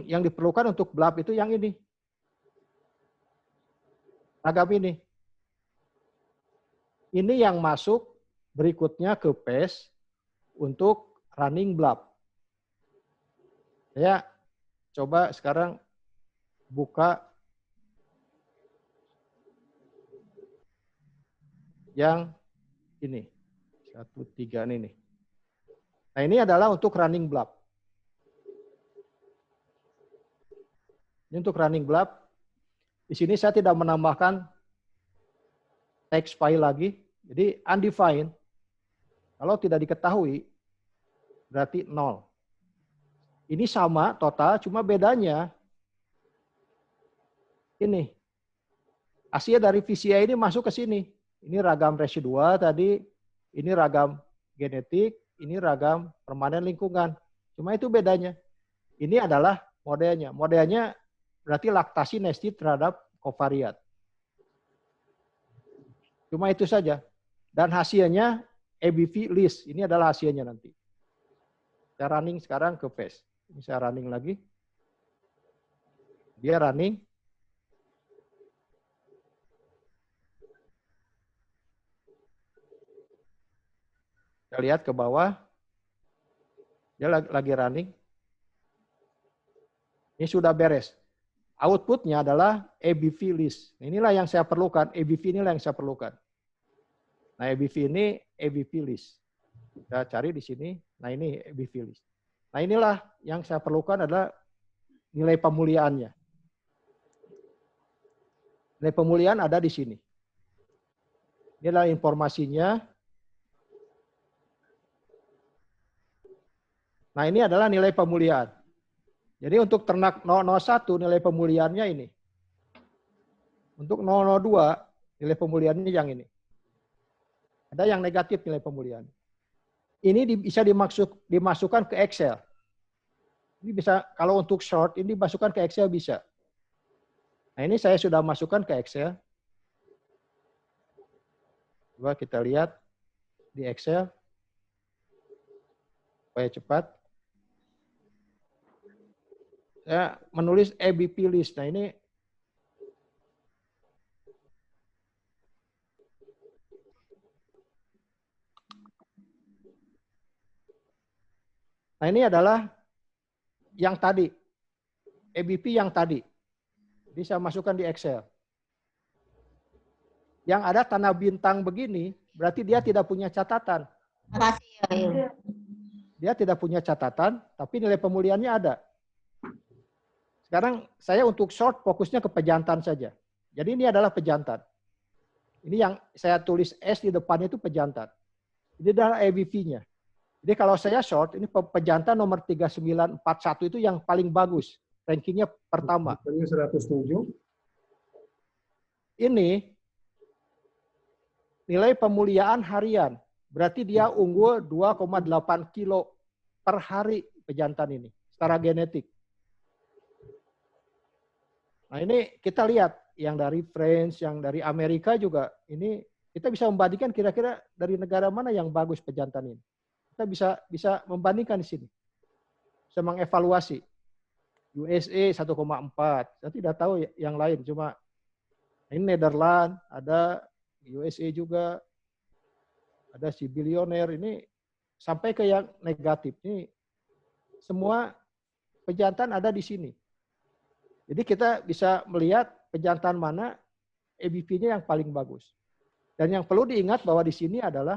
[SPEAKER 1] Yang diperlukan untuk BLAB itu yang ini. Ragam ini. Ini yang masuk berikutnya ke PES untuk running BLAB. Saya coba sekarang buka yang ini. 1, 3 ini. Nah, ini adalah untuk running BLAB. Ini untuk running BLAB. Di sini saya tidak menambahkan text file lagi. Jadi undefined. Kalau tidak diketahui, berarti 0. Ini sama total, cuma bedanya ini. Hasil dari VCA ini masuk ke sini. Ini ragam residual tadi, ini ragam genetik, ini ragam permanen lingkungan. Cuma itu bedanya. Ini adalah modelnya. Modelnya berarti laktasi nested terhadap kovariat. Cuma itu saja. Dan hasilnya ABV list. Ini adalah hasilnya nanti. Saya running sekarang ke PES. Ini saya running lagi. Dia running. Kita lihat ke bawah. Dia lagi running. Ini sudah beres. Outputnya adalah ABV list. Inilah yang saya perlukan. ABV inilah yang saya perlukan. Nah, ABV ini ABV list. Kita cari di sini. Nah, ini ABV list. Nah, inilah yang saya perlukan adalah nilai pemuliaannya. Nilai pemuliaan ada di sini. Ini adalah informasinya. Nah, ini adalah nilai pemuliaan. Jadi untuk ternak 001 nilai pemuliaannya ini. Untuk 002 nilai pemuliaannya yang ini. Ada yang negatif nilai pemuliaan. Ini bisa dimasukkan ke Excel. Ini bisa, kalau untuk short, ini dimasukkan ke Excel bisa. Nah, ini saya sudah masukkan ke Excel. Coba kita lihat di Excel. Supaya cepat. Saya menulis ABP list. Nah, ini adalah yang tadi. ABP yang tadi. Jadi saya masukkan di Excel. Yang ada tanda bintang begini, berarti dia tidak punya catatan. Dia tidak punya catatan, tapi nilai pemuliaannya ada. Sekarang saya untuk short fokusnya ke pejantan saja. Jadi ini adalah pejantan. Ini yang saya tulis S di depan itu pejantan. Ini adalah ABV-nya. Jadi kalau saya short, ini pejantan nomor 3941 itu yang paling bagus. Rankingnya pertama.
[SPEAKER 3] 107.
[SPEAKER 1] Ini nilai pemuliaan harian. Berarti dia unggul 2,8 kilo per hari pejantan ini. Secara genetik. Nah, ini kita lihat yang dari France, yang dari Amerika juga, ini kita bisa membandingkan kira-kira dari negara mana yang bagus pejantan ini. Kita bisa membandingkan di sini. Bisa mengevaluasi. USA 1,4. Saya tidak tahu yang lain, cuma ini Netherlands, ada USA juga, ada si bilioner, ini sampai ke yang negatif. Ini semua pejantan ada di sini. Jadi kita bisa melihat pejantan mana ABV-nya yang paling bagus. Dan yang perlu diingat bahwa di sini adalah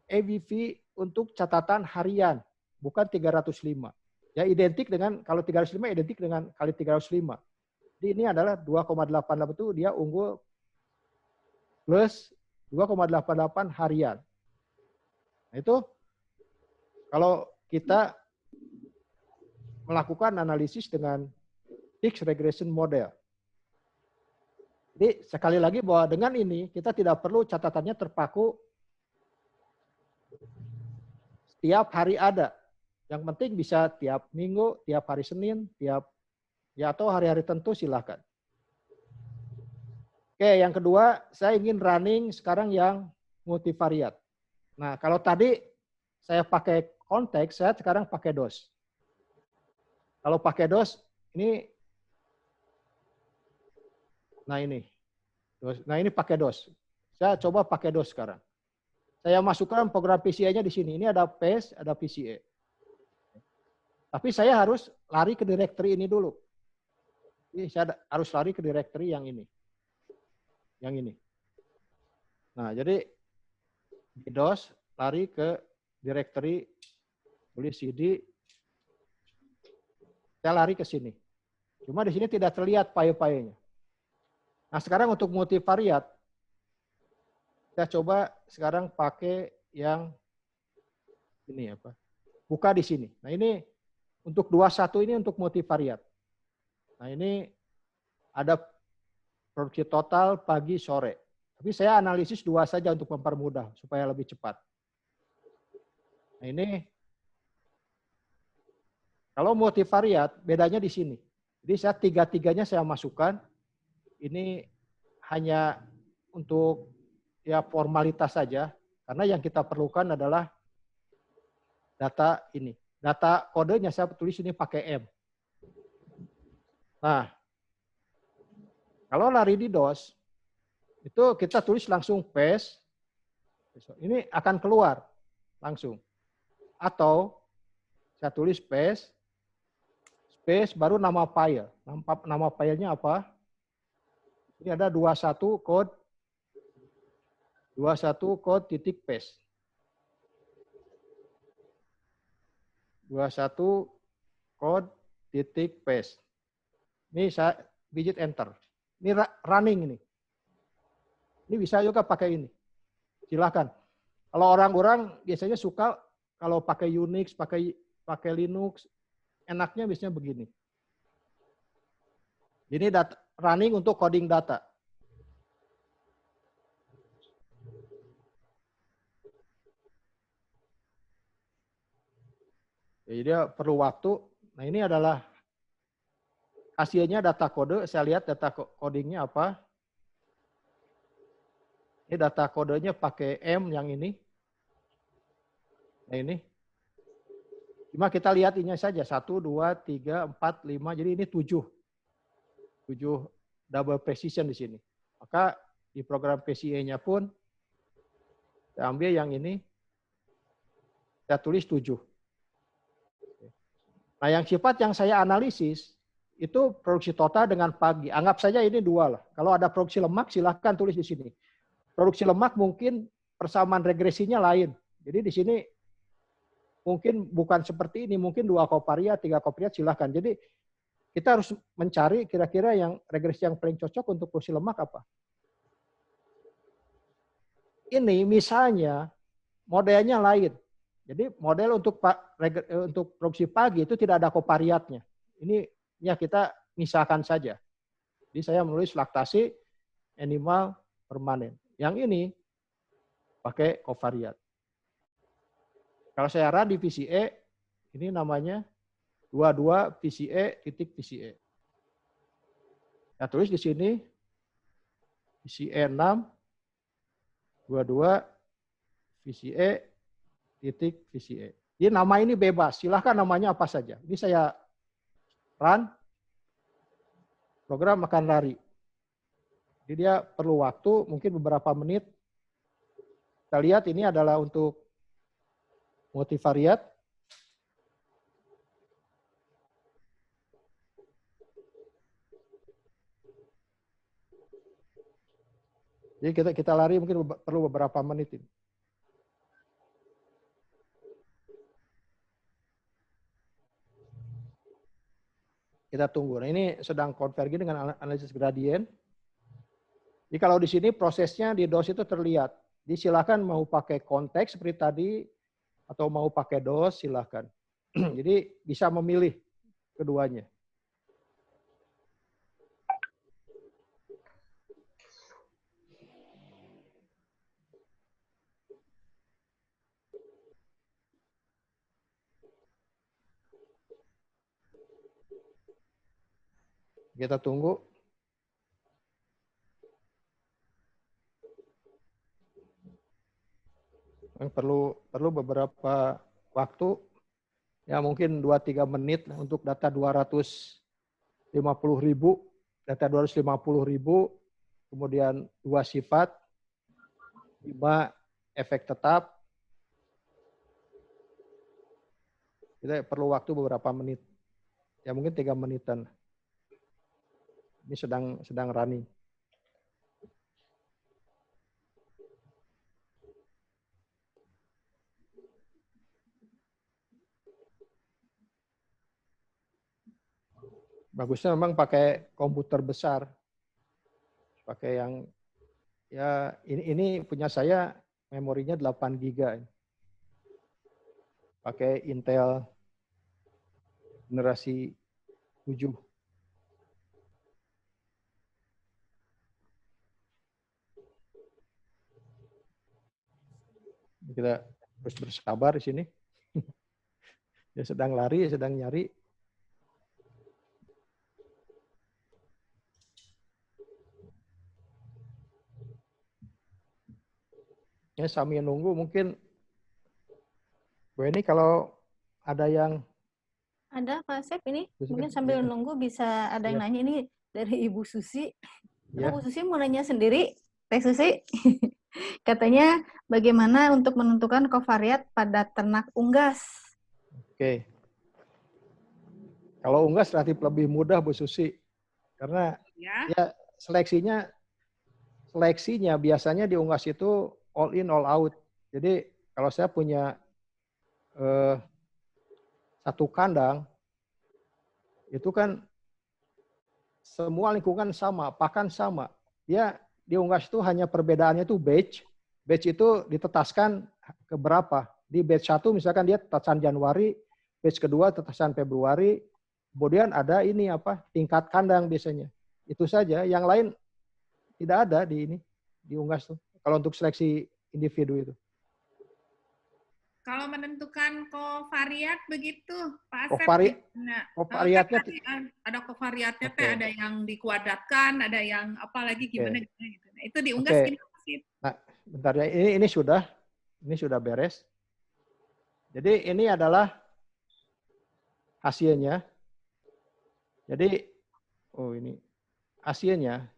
[SPEAKER 1] ABV untuk catatan harian, bukan 305. Ya identik dengan, kalau 305 identik dengan kali 305. Jadi ini adalah 2,88 itu dia unggul plus 2,88 harian. Nah itu kalau kita melakukan analisis dengan fixed regression model. Jadi sekali lagi bahwa dengan ini kita tidak perlu catatannya terpaku setiap hari ada. Yang penting bisa tiap minggu, tiap hari Senin, tiap ya atau hari-hari tentu silakan. Oke, yang kedua, saya ingin running sekarang yang multivariat. Nah, kalau tadi saya pakai konteks, saya sekarang pakai DOS. Kalau pakai DOS, ini, nah ini, nah ini pakai DOS. Saya coba pakai DOS sekarang. Saya masukkan program PCA-nya di sini. Ini ada paste, ada PCA. Tapi saya harus lari ke directory ini dulu. Jadi saya harus lari ke directory yang ini. Yang ini. Nah, jadi di DOS lari ke directory, tulis CD, saya lari ke sini. Cuma di sini tidak terlihat file-filenya. Nah, sekarang untuk multivariat, kita coba sekarang pakai yang ini apa? Buka di sini. Nah, ini untuk 21 ini untuk multivariat. Nah, ini ada produksi total pagi sore. Tapi saya analisis 2 saja untuk mempermudah supaya lebih cepat. Nah, ini kalau multivariat bedanya di sini. Jadi saya tiga-tiganya saya masukkan. Ini hanya untuk ya formalitas saja karena yang kita perlukan adalah data ini. Data kodenya saya tulis ini pakai M. Nah, kalau lari di DOS itu kita tulis langsung paste. Ini akan keluar langsung. Atau saya tulis paste, space baru nama file. Nama filenya apa? Ini ada 21 code titik paste. 21 code titik paste. Ini saya digit enter. Ini running ini. Ini bisa juga pakai ini. Silakan. Kalau orang-orang biasanya suka kalau pakai Unix, pakai Linux, enaknya biasanya begini. Ini running untuk coding data. Jadi dia perlu waktu. Nah, ini adalah hasilnya data kode. Saya lihat data codingnya apa. Ini data kodenya pakai M yang ini. Nah, ini. Cuma kita lihat ini saja. 1, 2, 3, 4, 5. Jadi ini 7. 7 double precision di sini. Maka di program PCA-nya pun saya ambil yang ini. Saya tulis 7. Nah, yang sifat yang saya analisis itu produksi total dengan pagi. Anggap saja ini 2 lah. Kalau ada produksi lemak silahkan tulis di sini. Produksi lemak mungkin persamaan regresinya lain. Jadi di sini mungkin bukan seperti ini, mungkin 2 kovariat, 3 kovariat silahkan. Jadi kita harus mencari kira-kira yang regresi yang paling cocok untuk produksi lemak apa. Ini misalnya modelnya lain. Jadi model untuk produksi pagi itu tidak ada kovariatnya. Ini ya kita misalkan saja. Jadi saya menulis laktasi animal permanen. Yang ini pakai kovariat. Kalau saya run di VCA, ini namanya 22 VCA titik VCA. Saya tulis di sini VCA 6 22 VCA titik VCA. Jadi nama ini bebas, silahkan namanya apa saja. Ini saya run, program akan lari. Jadi dia perlu waktu, mungkin beberapa menit. Kita lihat ini adalah untuk multivariat. Jadi kita lari mungkin perlu beberapa menit ini. Kita tunggu. Nah, ini sedang konvergi dengan analisis gradien. Jadi kalau di sini prosesnya di DOS itu terlihat. Jadi silakan mau pakai konteks seperti tadi atau mau pakai DOS silakan. Jadi bisa memilih keduanya. Kita tunggu. Perlu beberapa waktu, ya mungkin 2-3 menit untuk data 250.000, data 250.000, kemudian 2 sifat, 5 efek tetap. Kita perlu waktu beberapa menit. Ya mungkin 3 menitan. Ini sedang running. Bagusnya memang pakai komputer besar. Pakai yang ya ini punya saya memorinya 8 GB. Pakai Intel generasi 7. Kita harus bersabar di sini. Dia sedang lari, sedang nyari. Ya sambil nunggu mungkin Bu ini kalau ada yang
[SPEAKER 2] Ada Pak Asep ini,
[SPEAKER 1] ya,
[SPEAKER 2] mungkin sambil nunggu bisa ada yang
[SPEAKER 1] ya,
[SPEAKER 2] nanya ini dari Ibu Susi.
[SPEAKER 1] ya.
[SPEAKER 2] Bu Susi mau nanya sendiri, Teh Susi. Katanya bagaimana untuk menentukan kovariat pada ternak unggas?
[SPEAKER 1] Oke. Kalau unggas relatif lebih mudah Bu Susi. Karena ya seleksinya biasanya di unggas itu all in all out. Jadi kalau saya punya satu kandang, itu kan semua lingkungan sama, pakan sama. Dia di unggas itu hanya perbedaannya itu batch. Batch itu ditetaskan ke berapa. Di batch 1 misalkan dia tetasan Januari, batch kedua tetasan Februari, kemudian ada ini apa tingkat kandang biasanya. Itu saja, yang lain tidak ada di unggas tuh. Kalau untuk seleksi individu itu.
[SPEAKER 3] Kalau menentukan kovariat begitu, Pak Asep.
[SPEAKER 1] Kovariatnya
[SPEAKER 3] ada kovariatnya teh, ada yang dikuadratkan, ada yang apalagi gimana gitu. Nah, itu diunggas gimana sih?
[SPEAKER 1] Nah, bentar ya. Ini sudah beres. Jadi ini adalah hasilnya. Jadi ini hasilnya.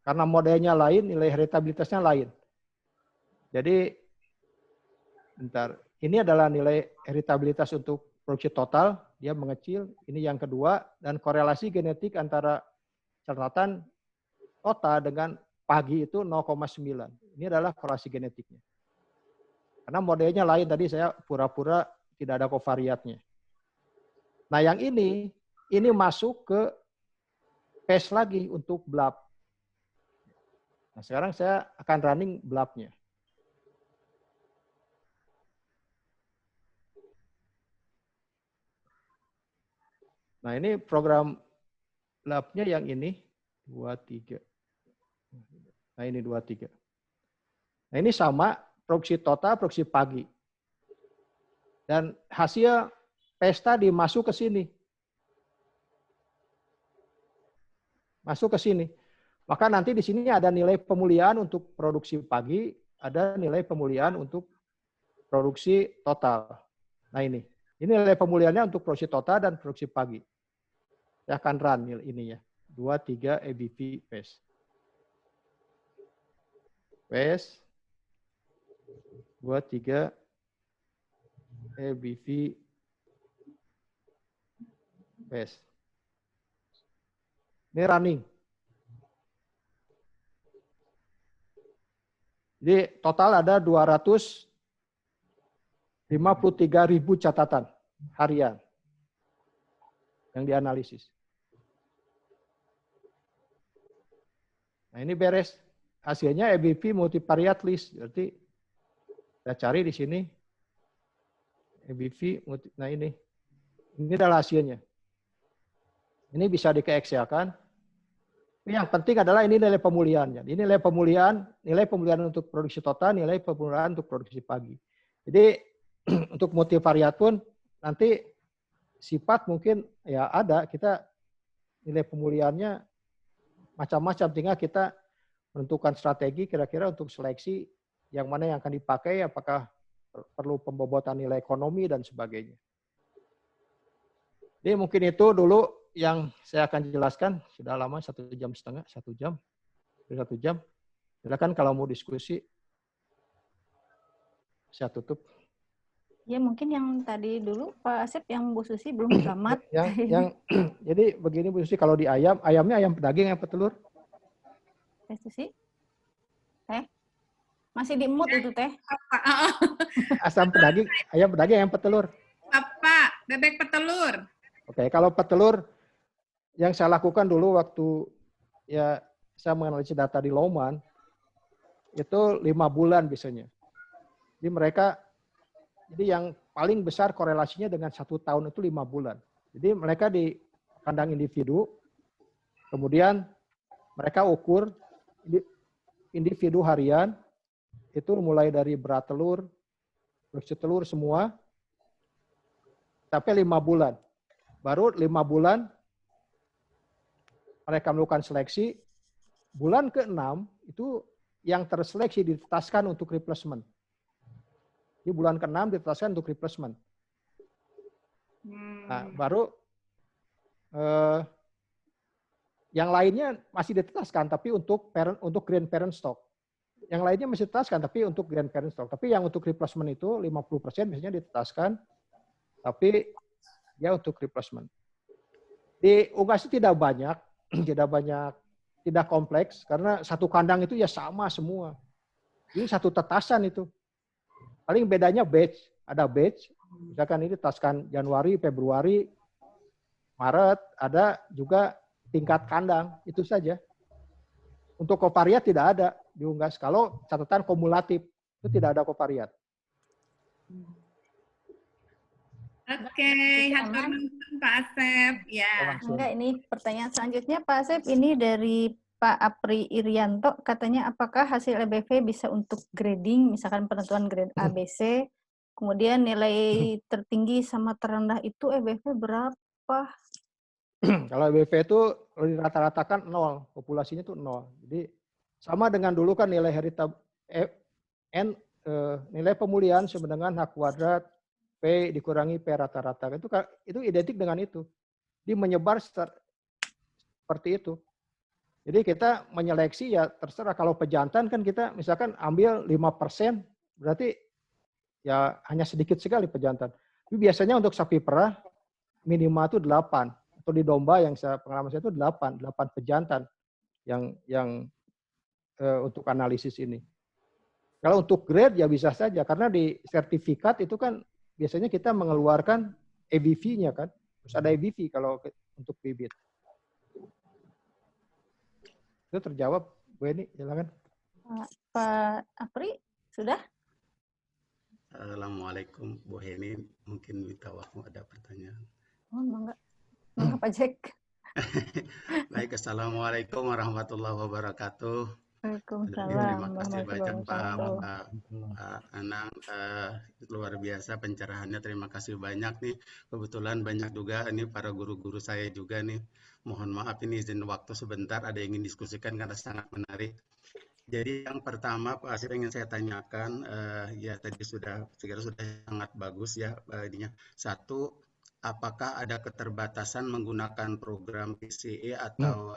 [SPEAKER 1] Karena modelnya lain, nilai heritabilitasnya lain. Jadi bentar. Ini adalah nilai heritabilitas untuk produksi total, dia mengecil. Ini yang kedua, dan korelasi genetik antara catatan total dengan pagi itu 0,9. Ini adalah korelasi genetiknya. Karena modelnya lain, tadi saya pura-pura tidak ada kovariatnya. Nah yang ini masuk ke PES lagi untuk BLAB. Nah sekarang saya akan running BLAB-nya. Nah ini program lab-nya yang ini 23. Nah ini 23. Nah ini sama produksi total, produksi pagi. Dan hasil pesta dimasuk ke sini. Masuk ke sini. Maka nanti di sini ada nilai pemulihan untuk produksi pagi, ada nilai pemulihan untuk produksi total. Nah ini nilai pemulihannya untuk produksi total dan produksi pagi. Saya akan run ini ya. 23 ABV PES. PES 23 ABV PES. Ini running. Jadi total ada 253.000 catatan harian yang dianalisis. Nah ini beres. Hasilnya ABV multivariate list. Berarti kita cari di sini. ABV, nah ini. Ini adalah hasilnya. Ini bisa dikeexelkan. Yang penting adalah ini nilai pemulihannya. Ini nilai pemulihan untuk produksi total, nilai pemulihan untuk produksi pagi. Jadi untuk multivariat pun nanti sifat mungkin ya ada, kita nilai pemulihannya macam-macam, tinggal kita menentukan strategi kira-kira untuk seleksi yang mana yang akan dipakai, apakah perlu pembobotan nilai ekonomi dan sebagainya. Jadi mungkin itu dulu yang saya akan jelaskan. Sudah lama 1,5 jam, 1 jam. 1 jam. Silakan kalau mau diskusi. Saya tutup.
[SPEAKER 2] Ya mungkin yang tadi dulu Pak Asep yang Bu Susi belum tamat.
[SPEAKER 1] Jadi begini Bu Susi, kalau di ayamnya ayam pedaging yang petelur?
[SPEAKER 2] Teh Susi? Teh? Masih di mood itu Teh?
[SPEAKER 1] Ayam pedaging ayam petelur.
[SPEAKER 3] Apa? Bebek petelur.
[SPEAKER 1] Oke, kalau petelur yang saya lakukan dulu waktu ya saya menganalisis data di Louman itu 5 bulan biasanya. Jadi yang paling besar korelasinya dengan 1 tahun itu 5 bulan. Jadi mereka di kandang individu, kemudian mereka ukur individu harian, itu mulai dari berat telur, produksi telur semua, sampai 5 bulan. Baru 5 bulan mereka melakukan seleksi, bulan ke-6 itu yang terseleksi ditetaskan untuk replacement. Di bulan ke-6 ditetaskan untuk replacement. Nah, baru yang lainnya masih ditetaskan, tapi untuk grandparent stock. Yang lainnya masih ditetaskan, tapi untuk grandparent stock. Tapi yang untuk replacement itu 50% biasanya ditetaskan, tapi ya untuk replacement. Di unggas itu tidak banyak, tidak kompleks, karena satu kandang itu ya sama semua. Ini satu tetasan itu. Paling bedanya batch, ada batch, misalkan ini taskan Januari, Februari, Maret, ada juga tingkat kandang, itu saja. Untuk kovariat tidak ada di unggas. Kalau catatan kumulatif, itu tidak ada kovariat.
[SPEAKER 3] Oke, hatur nuhun Pak Asep. Ya.
[SPEAKER 2] Enggak, ini pertanyaan selanjutnya Pak Asep, ini dari Pak Apri Irianto, katanya apakah hasil EBV bisa untuk grading, misalkan penentuan grade A, B, C, kemudian nilai tertinggi sama terendah itu EBV berapa?
[SPEAKER 1] Kalau EBV itu rata-ratakan 0, populasinya itu 0. Jadi sama dengan dulu kan nilai nilai pemulihan sama dengan H kuadrat P dikurangi P rata-rata. Itu identik dengan itu. Dia menyebar seperti itu. Jadi kita menyeleksi ya terserah, kalau pejantan kan kita misalkan ambil 5%, berarti ya hanya sedikit sekali pejantan. Tapi biasanya untuk sapi perah minimal itu 8. Atau di domba yang pengalaman saya itu 8 pejantan yang untuk analisis ini. Kalau untuk grade ya bisa saja, karena di sertifikat itu kan biasanya kita mengeluarkan EBV-nya kan. Terus ada EBV kalau untuk bibit. Itu terjawab, Bu Eni, silakan.
[SPEAKER 2] Pak Apri, sudah?
[SPEAKER 4] Assalamualaikum, Bu Heni. Mungkin minta waktu ada pertanyaan.
[SPEAKER 2] Oh, enggak. Enggak, Pak Jack.
[SPEAKER 4] Baik, Assalamualaikum warahmatullahi wabarakatuh.
[SPEAKER 2] Waalaikumsalam.
[SPEAKER 4] Terima kasih banyak Pak Anang, luar biasa pencerahannya. Terima kasih banyak nih. Kebetulan banyak juga ini para guru-guru saya juga nih. Mohon maaf ini izin waktu sebentar, ada yang ingin diskusikan karena sangat menarik. Jadi yang pertama Pak Asep ingin saya tanyakan, ya tadi sudah sangat bagus ya ininya. Satu, apakah ada keterbatasan menggunakan program PCE atau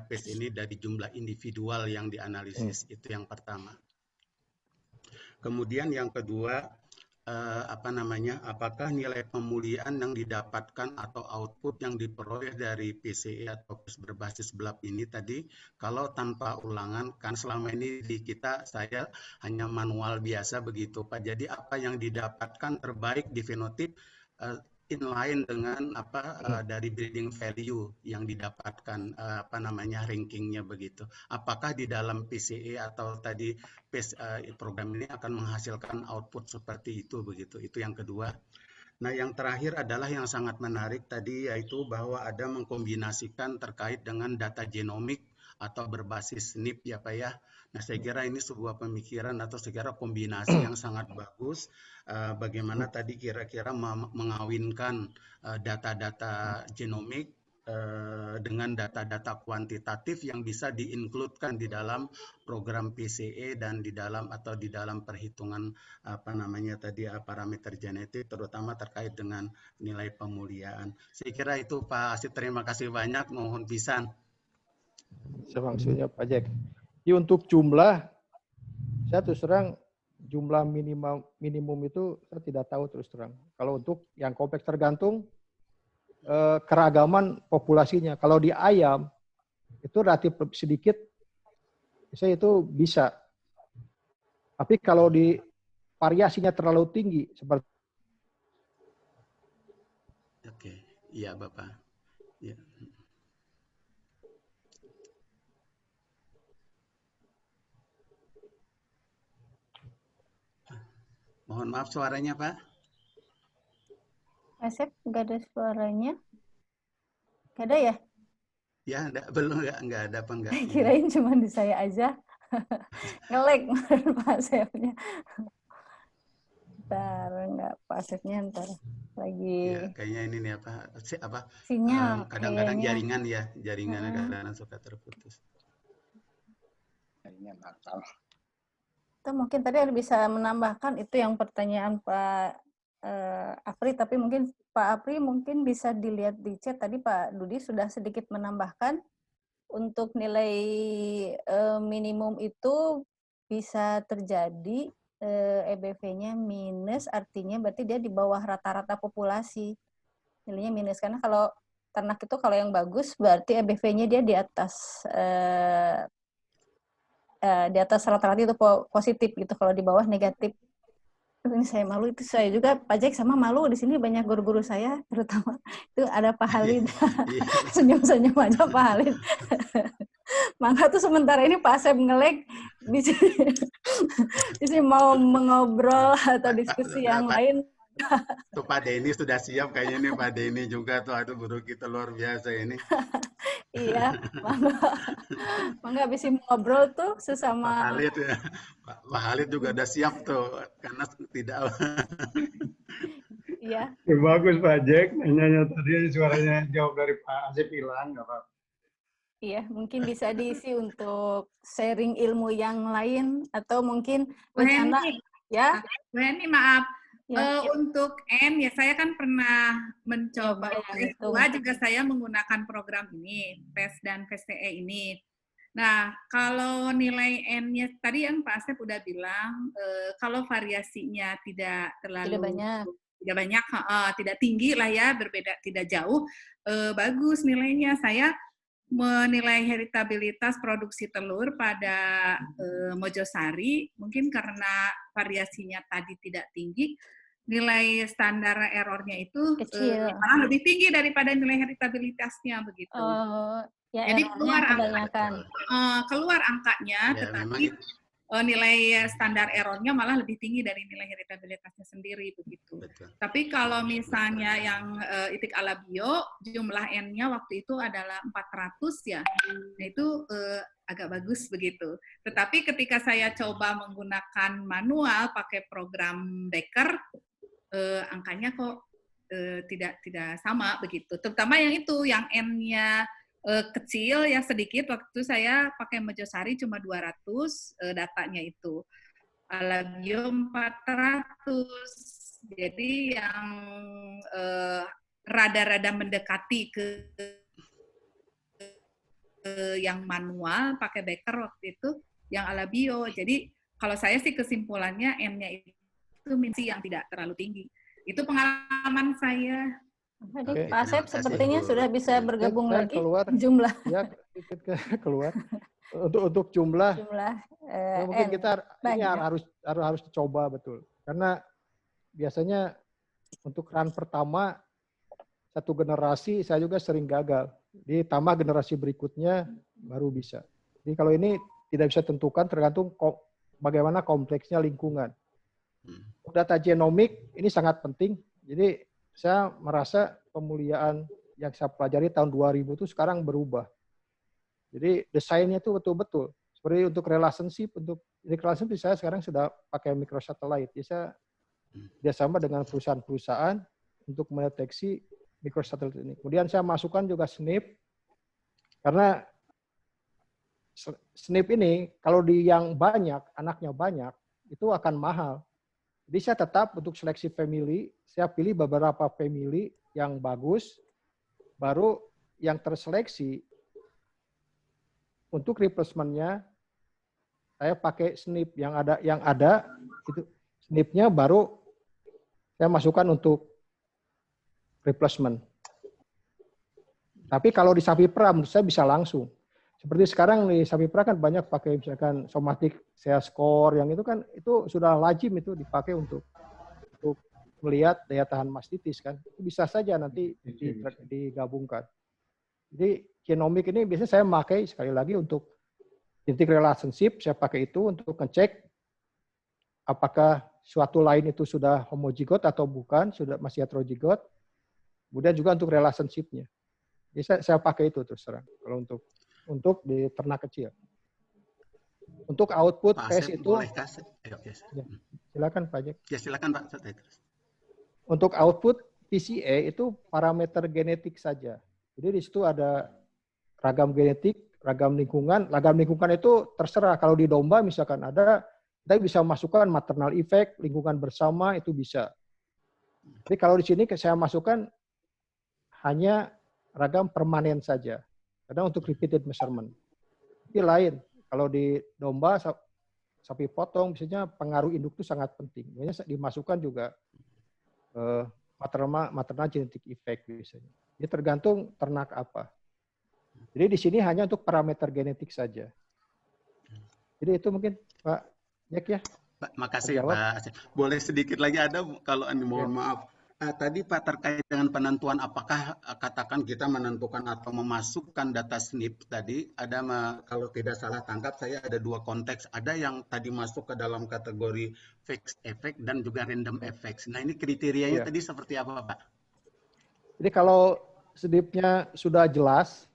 [SPEAKER 4] PACE ini dari jumlah individual yang dianalisis? Itu yang pertama. Kemudian yang kedua, apakah nilai pemulihan yang didapatkan atau output yang diperoleh dari PCE atau PES berbasis BLAP ini tadi, kalau tanpa ulangan, kan selama ini saya hanya manual biasa begitu Pak. Jadi apa yang didapatkan terbaik di fenotip inline dengan dari breeding value yang didapatkan rankingnya begitu. Apakah di dalam PCE atau tadi program ini akan menghasilkan output seperti itu begitu. Itu yang kedua. Nah, yang terakhir adalah yang sangat menarik tadi, yaitu bahwa ada mengkombinasikan terkait dengan data genomik atau berbasis SNP ya Pak ya. Nah, saya kira ini sebuah pemikiran atau saya kira kombinasi yang sangat bagus. Bagaimana tadi kira-kira mengawinkan data-data genomik dengan data-data kuantitatif yang bisa diinkludkan di dalam program PCE dan di dalam perhitungan parameter genetik, terutama terkait dengan nilai pemuliaan. Saya kira itu Pak Asip, terima kasih banyak, mohon pisan.
[SPEAKER 1] Maksudnya Pak Jack. Jadi untuk jumlah, saya terus terang jumlah minimum itu saya tidak tahu terus terang. Kalau untuk yang kompleks tergantung keragaman populasinya. Kalau di ayam itu relatif sedikit, misalnya itu bisa. Tapi kalau di variasinya terlalu tinggi seperti.
[SPEAKER 4] Oke, iya Bapak. Ya. Mohon maaf suaranya Pak.
[SPEAKER 2] Asep, nggak ada suaranya? Nggak ada ya?
[SPEAKER 4] Ya, belum, nggak ada apa enggak.
[SPEAKER 2] Kirain cuma di saya aja. Nge-lag Pak Asepnya. Ntar, nggak Pak Asepnya ntar lagi.
[SPEAKER 4] Ya, kayaknya ini nih
[SPEAKER 2] Sinyal.
[SPEAKER 4] Kadang-kadang
[SPEAKER 2] kayaknya.
[SPEAKER 4] jaringannya kadang-kadang suka terputus.
[SPEAKER 5] Jaringan nakal.
[SPEAKER 2] Itu mungkin tadi ada bisa menambahkan itu yang pertanyaan Pak Apri, tapi mungkin Pak Apri mungkin bisa dilihat di chat tadi Pak Dudi sudah sedikit menambahkan untuk nilai minimum itu bisa terjadi EBV-nya minus, artinya berarti dia di bawah rata-rata populasi. Nilainya minus, karena kalau ternak itu kalau yang bagus berarti EBV-nya dia di atas rata-rata itu positif gitu, kalau di bawah negatif. Ini saya malu, itu saya juga Pak Jack sama malu, di sini banyak guru-guru saya terutama itu ada Pak Halid. Senyum-senyum aja Pak Halid. Mangga tuh sementara ini Pak Asep nge-lag di sini mau mengobrol atau diskusi yang lain.
[SPEAKER 4] Tuh Pak Denny sudah siap kayaknya nih, Pak Denny juga tuh, aduh guru kita luar biasa ini.
[SPEAKER 2] Iya, mangga bisa ngobrol tuh sesama.
[SPEAKER 4] Pak Halid ya, Pak Halid juga udah siap tuh, karena tidak.
[SPEAKER 2] Iya.
[SPEAKER 5] Ya, bagus Pak Jack, nanya tadi suaranya jauh dari Pak Asep hilang, nggak apa-apa.
[SPEAKER 2] Iya, mungkin bisa diisi untuk sharing ilmu yang lain atau mungkin rencana ya.
[SPEAKER 3] Bu Heni, maaf.
[SPEAKER 2] Ya.
[SPEAKER 3] Untuk N ya, saya kan pernah mencoba
[SPEAKER 2] itu
[SPEAKER 3] juga saya menggunakan program ini, PES dan PCE ini. Nah, kalau nilai N-nya tadi yang Pak Asep udah bilang, kalau variasinya tidak terlalu banyak, tidak tinggi lah ya, berbeda, tidak jauh, bagus nilainya. Saya menilai heritabilitas produksi telur pada Mojosari, mungkin karena variasinya tadi tidak tinggi, nilai standar errornya itu malah lebih tinggi daripada nilai heritabilitasnya begitu.
[SPEAKER 2] Ya,
[SPEAKER 3] jadi keluar angkanya, ya, tetapi nilai standar errornya malah lebih tinggi dari nilai heritabilitasnya sendiri begitu. Betul. Tapi kalau misalnya yang itik ala bio, jumlah N-nya waktu itu adalah 400 ya, nah itu agak bagus begitu. Tetapi ketika saya coba menggunakan manual pakai program Becker, angkanya kok tidak sama begitu. Terutama yang itu, yang N-nya kecil ya, sedikit. Waktu itu saya pakai Mojosari cuma 200 datanya itu. Alabio 400. Jadi yang rada-rada mendekati ke yang manual pakai Becker waktu itu, yang Alabio. Jadi kalau saya sih kesimpulannya N-nya itu misi yang tidak terlalu tinggi. Itu pengalaman saya.
[SPEAKER 2] Jadi Pak Asep sepertinya sudah bisa bergabung lagi.
[SPEAKER 1] Keluar,
[SPEAKER 2] jumlah.
[SPEAKER 1] Ya, keluar. Untuk jumlah mungkin kita ini harus dicoba betul. Karena biasanya untuk run pertama satu generasi saya juga sering gagal. Ditambah generasi berikutnya baru bisa. Jadi kalau ini tidak bisa tentukan, tergantung bagaimana kompleksnya lingkungan. Data genomik ini sangat penting. Jadi saya merasa pemuliaan yang saya pelajari tahun 2000 itu sekarang berubah. Jadi desainnya itu betul-betul. Seperti untuk relationship saya sekarang sudah pakai microsatellite. Jadi saya bekerjasama dengan perusahaan-perusahaan untuk mendeteksi microsatelit ini. Kemudian saya masukkan juga SNP, karena SNP ini kalau di yang banyak, anaknya banyak, itu akan mahal. Jadi saya tetap untuk seleksi family, saya pilih beberapa family yang bagus, baru yang terseleksi untuk replacement-nya saya pakai SNP yang ada itu SNP-nya baru saya masukkan untuk replacement. Tapi kalau di sapi perah menurut saya bisa langsung. Seperti sekarang di sapi perah kan banyak pakai misalkan somatic sales score yang itu kan itu sudah lazim itu dipakai untuk melihat daya tahan mastitis kan. Itu bisa saja nanti digabungkan. Jadi genomik ini biasanya saya pakai sekali lagi untuk genetic relationship, saya pakai itu untuk ngecek apakah suatu lain itu sudah homozigot atau bukan, sudah masih heterozigot. Kemudian juga untuk relationship-nya. Jadi saya pakai itu terus terang kalau untuk di ternak kecil. Untuk output
[SPEAKER 4] Pak
[SPEAKER 1] test
[SPEAKER 4] Asep,
[SPEAKER 1] itu
[SPEAKER 4] boleh kasih? Ayo, yes.
[SPEAKER 1] Ya, silakan Pak Jack.
[SPEAKER 4] Ya silakan Pak.
[SPEAKER 1] Untuk output PCA itu parameter genetik saja. Jadi di situ ada ragam genetik, ragam lingkungan. Ragam lingkungan itu terserah. Kalau di domba misalkan ada, kita bisa masukkan maternal effect, lingkungan bersama itu bisa. Tapi kalau di sini saya masukkan hanya ragam permanen saja. Karena untuk repeated measurement. Tapi lain, kalau di domba, sapi potong, misalnya pengaruh induk itu sangat penting. Biasanya dimasukkan juga maternal genetic effect biasanya. Jadi tergantung ternak apa. Jadi di sini hanya untuk parameter genetik saja. Jadi itu mungkin Pak Jack ya.
[SPEAKER 4] Pak, makasih Pak. Boleh sedikit lagi ada kalau mohon maaf. Tadi Pak terkait dengan penentuan apakah katakan kita menentukan atau memasukkan data SNP tadi ada kalau tidak salah tangkap saya ada dua konteks, ada yang tadi masuk ke dalam kategori fixed effect dan juga random effects. Nah ini kriterianya tadi seperti apa Pak?
[SPEAKER 1] Jadi kalau SNP-nya sudah jelas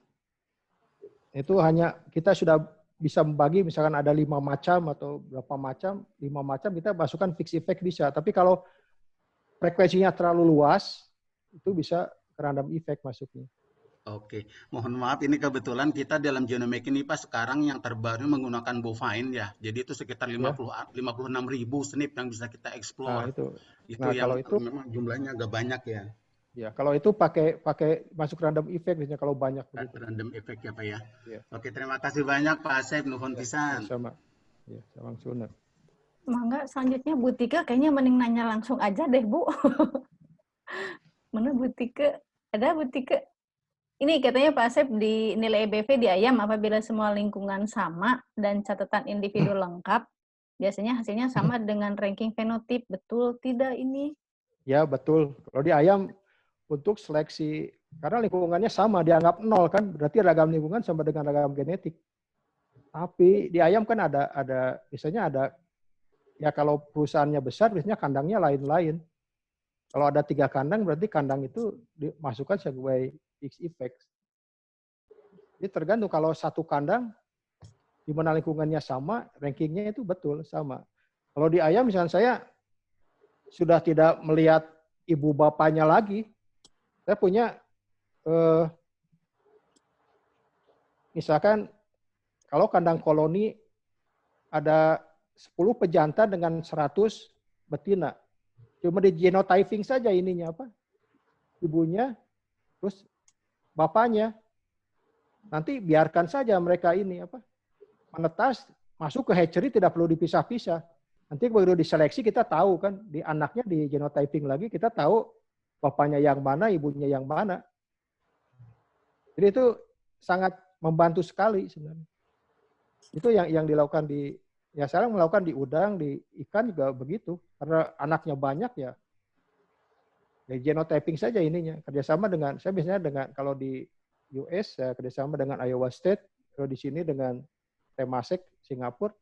[SPEAKER 1] itu hanya kita sudah bisa membagi misalkan ada 5 macam atau berapa macam, 5 macam kita masukkan fixed effect bisa. Tapi kalau frekuensinya terlalu luas, itu bisa ke random effect masuknya.
[SPEAKER 4] Oke, mohon maaf ini kebetulan kita dalam genomic ini Pak sekarang yang terbaru menggunakan bovine ya. Jadi itu sekitar 56.000 SNP yang bisa kita explore.
[SPEAKER 1] Nah,
[SPEAKER 4] yang
[SPEAKER 1] kalau itu
[SPEAKER 4] memang jumlahnya agak banyak ya.
[SPEAKER 1] Ya, kalau itu pakai masuk random effect biasanya kalau banyak begitu.
[SPEAKER 4] Random effect ya Pak ya.
[SPEAKER 1] Ya.
[SPEAKER 4] Oke, terima kasih banyak Pak Asep nuhun pisan.
[SPEAKER 1] Sama. Ya, sama sunat.
[SPEAKER 2] Mangga selanjutnya Bu Tika kayaknya mending nanya langsung aja deh Bu. Mana Bu Tika? Ada Bu Tika? Ini katanya Pak Asep di nilai EBV di ayam apabila semua lingkungan sama dan catatan individu lengkap, biasanya hasilnya sama dengan ranking fenotip. Betul tidak ini?
[SPEAKER 1] Ya, betul. Kalau di ayam untuk seleksi, karena lingkungannya sama, dianggap 0 kan, berarti ragam lingkungan sama dengan ragam genetik. Tapi di ayam kan biasanya ada, ya kalau perusahaannya besar, biasanya kandangnya lain-lain. Kalau ada 3 kandang, berarti kandang itu dimasukkan sebagai fixed effect. Jadi tergantung kalau satu kandang, di mana lingkungannya sama, rankingnya itu betul sama. Kalau di ayam, misalnya saya sudah tidak melihat ibu bapaknya lagi, saya punya, misalkan kalau kandang koloni ada 10 pejantan dengan 100 betina. Cuma di genotyping saja ininya apa? Ibunya, terus bapaknya. Nanti biarkan saja mereka ini apa? Menetas, masuk ke hatchery tidak perlu dipisah-pisah. Nanti begitu diseleksi kita tahu kan, di anaknya di genotyping lagi kita tahu bapaknya yang mana, ibunya yang mana. Jadi itu sangat membantu sekali sebenarnya. Itu yang dilakukan sekarang melakukan di udang, di ikan juga begitu. Karena anaknya banyak ya genotyping saja ininya. Kerjasama dengan, saya biasanya kalau di US, saya kerjasama dengan Iowa State, kalau di sini dengan Temasek, Singapura,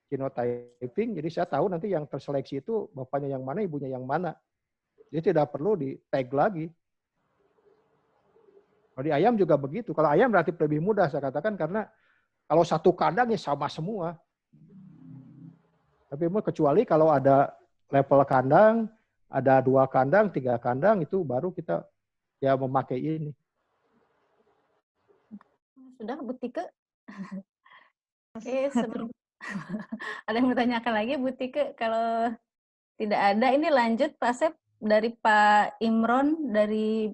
[SPEAKER 1] genotyping. Jadi saya tahu nanti yang terseleksi itu bapaknya yang mana, ibunya yang mana. Jadi tidak perlu di tag lagi. Kalau di ayam juga begitu. Kalau ayam relatif lebih mudah saya katakan karena kalau satu kandang ya sama semua. Tapi kecuali kalau ada level kandang, ada 2 kandang, 3 kandang, itu baru kita ya memakai ini.
[SPEAKER 2] Sudah, Bu Tike? Oke, sebelum ada yang bertanyakan lagi, Bu Tike, kalau tidak ada, ini lanjut Pak Asep dari Pak Imron dari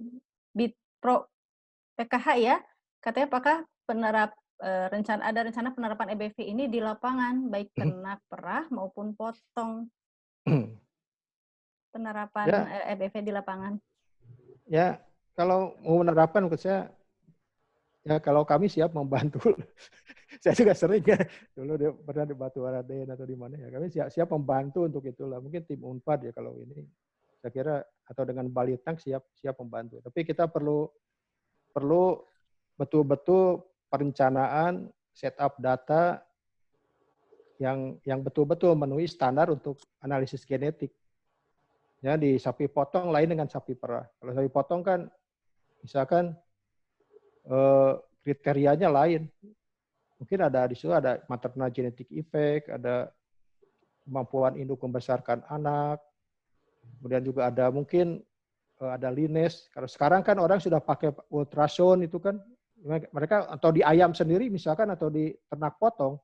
[SPEAKER 2] Bitpro PKH ya. Katanya apakah ada rencana penerapan EBV ini di lapangan, baik ternak perah maupun potong, penerapan
[SPEAKER 1] Ya.
[SPEAKER 2] EBV di lapangan?
[SPEAKER 1] Ya, kalau mau menerapkan menurut saya, ya kalau kami siap membantu. Saya juga sering ya, dulu pernah di Batu Araden atau di mana ya, kami siap membantu untuk itulah. Mungkin tim Unpad ya kalau ini, saya kira atau dengan Balitang siap membantu. Tapi kita perlu betul-betul perencanaan, setup data yang betul-betul memenuhi standar untuk analisis genetik. Ya, di sapi potong lain dengan sapi perah. Kalau sapi potong kan, misalkan kriterianya lain. Mungkin ada di situ ada maternal genetic effect, ada kemampuan induk membesarkan anak, kemudian juga ada mungkin ada lineage. Kalau sekarang kan orang sudah pakai ultrasound itu kan, mereka atau di ayam sendiri misalkan atau di ternak potong,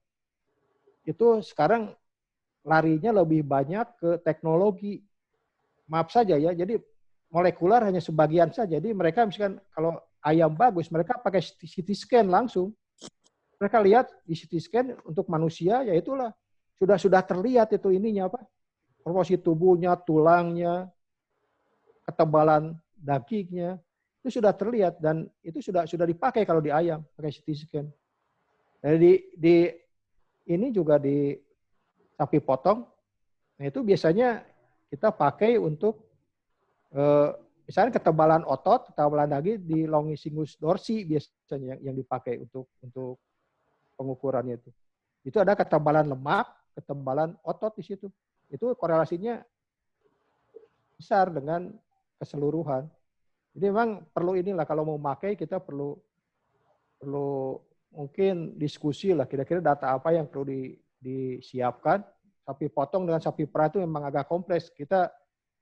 [SPEAKER 1] itu sekarang larinya lebih banyak ke teknologi. Maaf saja ya, jadi molekular hanya sebagian saja. Jadi mereka misalkan kalau ayam bagus, mereka pakai CT scan langsung. Mereka lihat di CT scan untuk manusia, ya itulah sudah terlihat itu ininya apa, proporsi tubuhnya, tulangnya, ketebalan dagingnya, itu sudah terlihat dan itu sudah dipakai kalau di ayam pakai CT scan. Jadi ini juga di sapi potong, nah itu biasanya kita pakai untuk misalnya ketebalan otot, ketebalan daging di longissimus dorsi biasanya yang dipakai untuk pengukurannya itu. Itu ada ketebalan lemak, ketebalan otot di situ. Itu korelasinya besar dengan keseluruhan. Jadi memang perlu inilah kalau mau pakai kita perlu mungkin diskusi lah kira-kira data apa yang perlu disiapkan. Sapi potong dengan sapi perah itu memang agak kompleks. Kita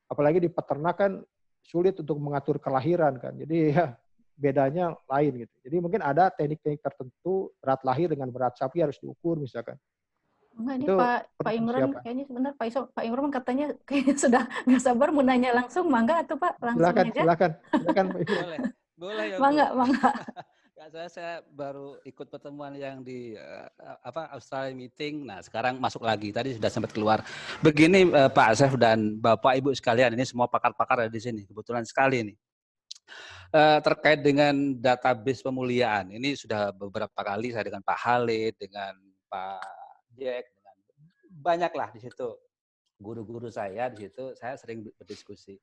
[SPEAKER 1] apalagi di peternakan sulit untuk mengatur kelahiran kan. Jadi ya bedanya lain gitu. Jadi mungkin ada teknik-teknik tertentu berat lahir dengan berat sapi harus diukur misalkan.
[SPEAKER 2] Enggak, ini
[SPEAKER 1] itu
[SPEAKER 2] Pak Imron kayaknya sebentar Pak Imron katanya kayaknya sudah nggak sabar mau nanya langsung, mangga atau Pak langsung aja.
[SPEAKER 1] Silakan Pak Imron.
[SPEAKER 6] Boleh ya Bu.
[SPEAKER 2] Mangga.
[SPEAKER 6] Saya baru ikut pertemuan yang di Australia meeting. Nah, sekarang masuk lagi. Tadi sudah sempat keluar. Begini Pak Asef dan Bapak Ibu sekalian, ini semua pakar-pakar ada di sini. Kebetulan sekali ini. Terkait dengan database pemuliaan. Ini sudah beberapa kali saya dengan Pak Halid, dengan Pak Jack, dengan banyaklah di situ. Guru-guru saya di situ, saya sering berdiskusi.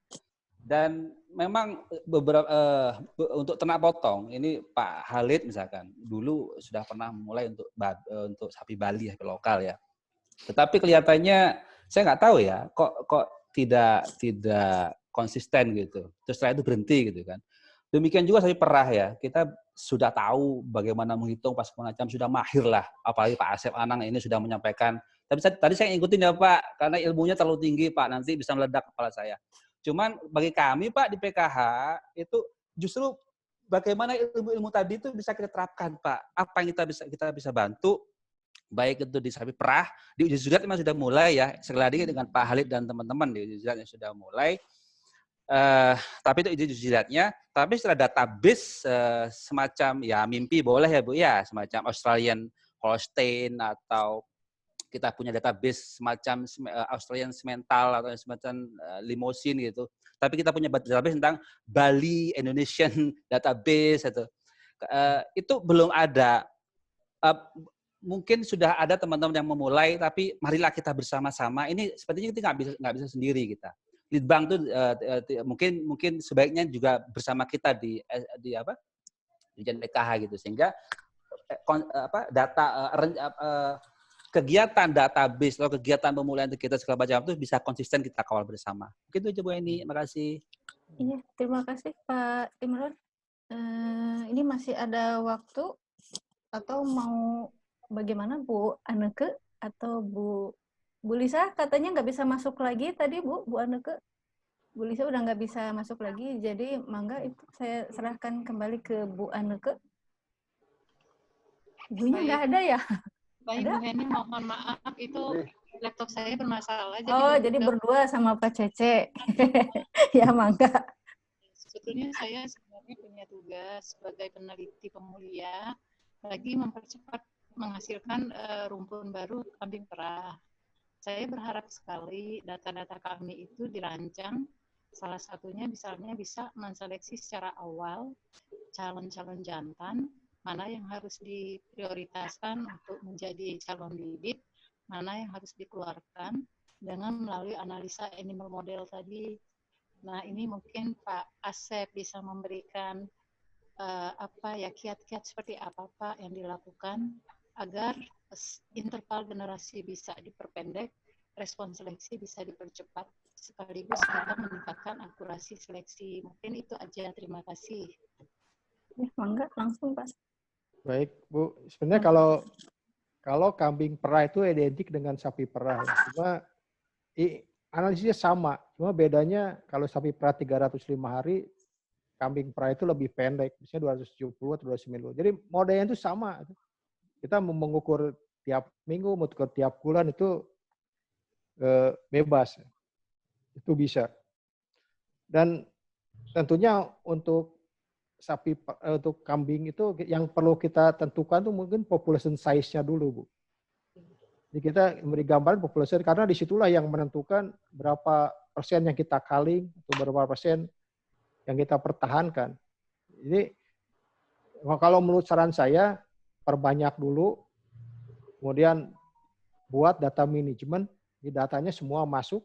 [SPEAKER 6] Dan memang beberapa untuk ternak potong ini Pak Halid misalkan dulu sudah pernah mulai untuk sapi Bali ya, lokal ya. Tetapi kelihatannya saya nggak tahu ya kok tidak konsisten gitu. Terus setelah itu berhenti gitu kan. Demikian juga sapi perah ya. Kita sudah tahu bagaimana menghitung pas macam sudah mahir lah. Apalagi Pak Asep Anang ini sudah menyampaikan. Tapi tadi saya ngikutin ya Pak karena ilmunya terlalu tinggi Pak, nanti bisa meledak kepala saya. Cuman bagi kami Pak di PKH itu justru bagaimana ilmu-ilmu tadi itu bisa kita terapkan Pak. Apa yang kita bisa bantu baik itu di sapi perah, di uji zuriat memang sudah mulai ya. Sekali lagi dengan Pak Halid dan teman-teman di uji zuriat yang sudah mulai. Tapi itu uji zuriatnya. Tapi setelah database semacam ya mimpi boleh ya Bu ya, semacam Australian Holstein atau kita punya database semacam Australian Semental atau semacam Limousin gitu. Tapi kita punya database tentang Bali Indonesian database itu belum ada. Mungkin sudah ada teman-teman yang memulai, tapi marilah kita bersama-sama. Ini sepertinya kita nggak bisa sendiri kita. Litbang tuh mungkin sebaiknya juga bersama kita di PKH gitu, sehingga kegiatan database atau kegiatan pemulihan kita segala macam itu bisa konsisten kita kawal bersama. Mungkin itu aja Bu Eni, makasih.
[SPEAKER 2] Iya, terima kasih Pak Imron. Ini masih ada waktu atau mau bagaimana Bu Anneke atau Bu Lisa? Katanya nggak bisa masuk lagi tadi Bu Anneke. Bu Lisa udah nggak bisa masuk lagi, jadi mangga itu saya serahkan kembali ke Bu Anneke. Ibunya nggak ada ya?
[SPEAKER 7] Baik, Bu Heni, mohon maaf, itu laptop saya bermasalah.
[SPEAKER 2] Jadi berdua sama Pak Cece. Ya, mangga.
[SPEAKER 7] Sebetulnya saya sebenarnya punya tugas sebagai peneliti pemulia, lagi mempercepat menghasilkan rumpun baru kambing perah. Saya berharap sekali data-data kami itu dirancang, salah satunya misalnya bisa menseleksi secara awal calon-calon jantan, mana yang harus diprioritaskan untuk menjadi calon bibit, mana yang harus dikeluarkan dengan melalui analisa animal model tadi. Nah, ini mungkin Pak Asep bisa memberikan kiat-kiat seperti apa Pak yang dilakukan agar interval generasi bisa diperpendek, respon seleksi bisa dipercepat, sekaligus kita meningkatkan akurasi seleksi. Mungkin itu aja, terima kasih.
[SPEAKER 2] Ya, mangga langsung Pak.
[SPEAKER 1] Baik Bu, sebenarnya kalau kambing perah itu identik dengan sapi perah, cuma analisisnya sama, cuma bedanya kalau sapi perah 305 hari, kambing perah itu lebih pendek, misalnya 270 atau 290. Jadi modelnya itu sama. Kita mengukur tiap minggu, mengukur tiap bulan itu bebas. Itu bisa. Dan tentunya untuk untuk kambing itu yang perlu kita tentukan itu mungkin population size-nya dulu, Bu. Jadi kita memberi gambaran population karena disitulah yang menentukan berapa persen yang kita culling atau berapa persen yang kita pertahankan. Jadi kalau menurut saran saya, perbanyak dulu, kemudian buat data manajemen, di datanya semua masuk.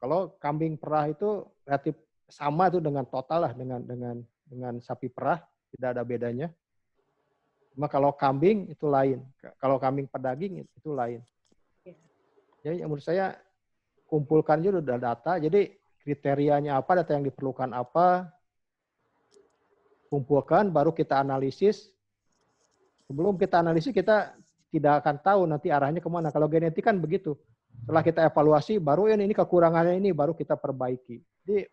[SPEAKER 1] Kalau kambing perah itu relatif sama itu dengan total lah dengan sapi perah, tidak ada bedanya. Cuma kalau kambing itu lain, kalau kambing pedaging itu lain. Jadi menurut saya kumpulkan juga udah data, jadi kriterianya apa, data yang diperlukan apa, kumpulkan, baru kita analisis. Sebelum kita analisis, kita tidak akan tahu nanti arahnya kemana. Kalau genetik kan begitu. Setelah kita evaluasi, baru ini kekurangannya ini, baru kita perbaiki. Jadi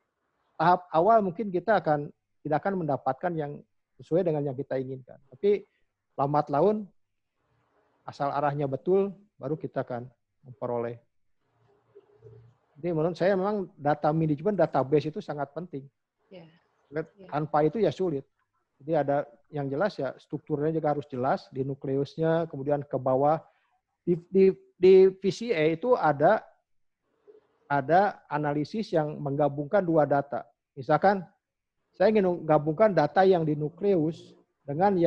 [SPEAKER 1] tahap awal mungkin kita tidak akan mendapatkan yang sesuai dengan yang kita inginkan. Tapi lambat laun, asal arahnya betul, baru kita akan memperoleh. Jadi menurut saya memang data manajemen, database itu sangat penting. Tanpa itu ya sulit. Jadi ada yang jelas ya strukturnya juga harus jelas di nukleusnya, kemudian ke bawah di VCA itu ada analisis yang menggabungkan dua data. Misalkan saya ingin menggabungkan data yang di nukleus dengan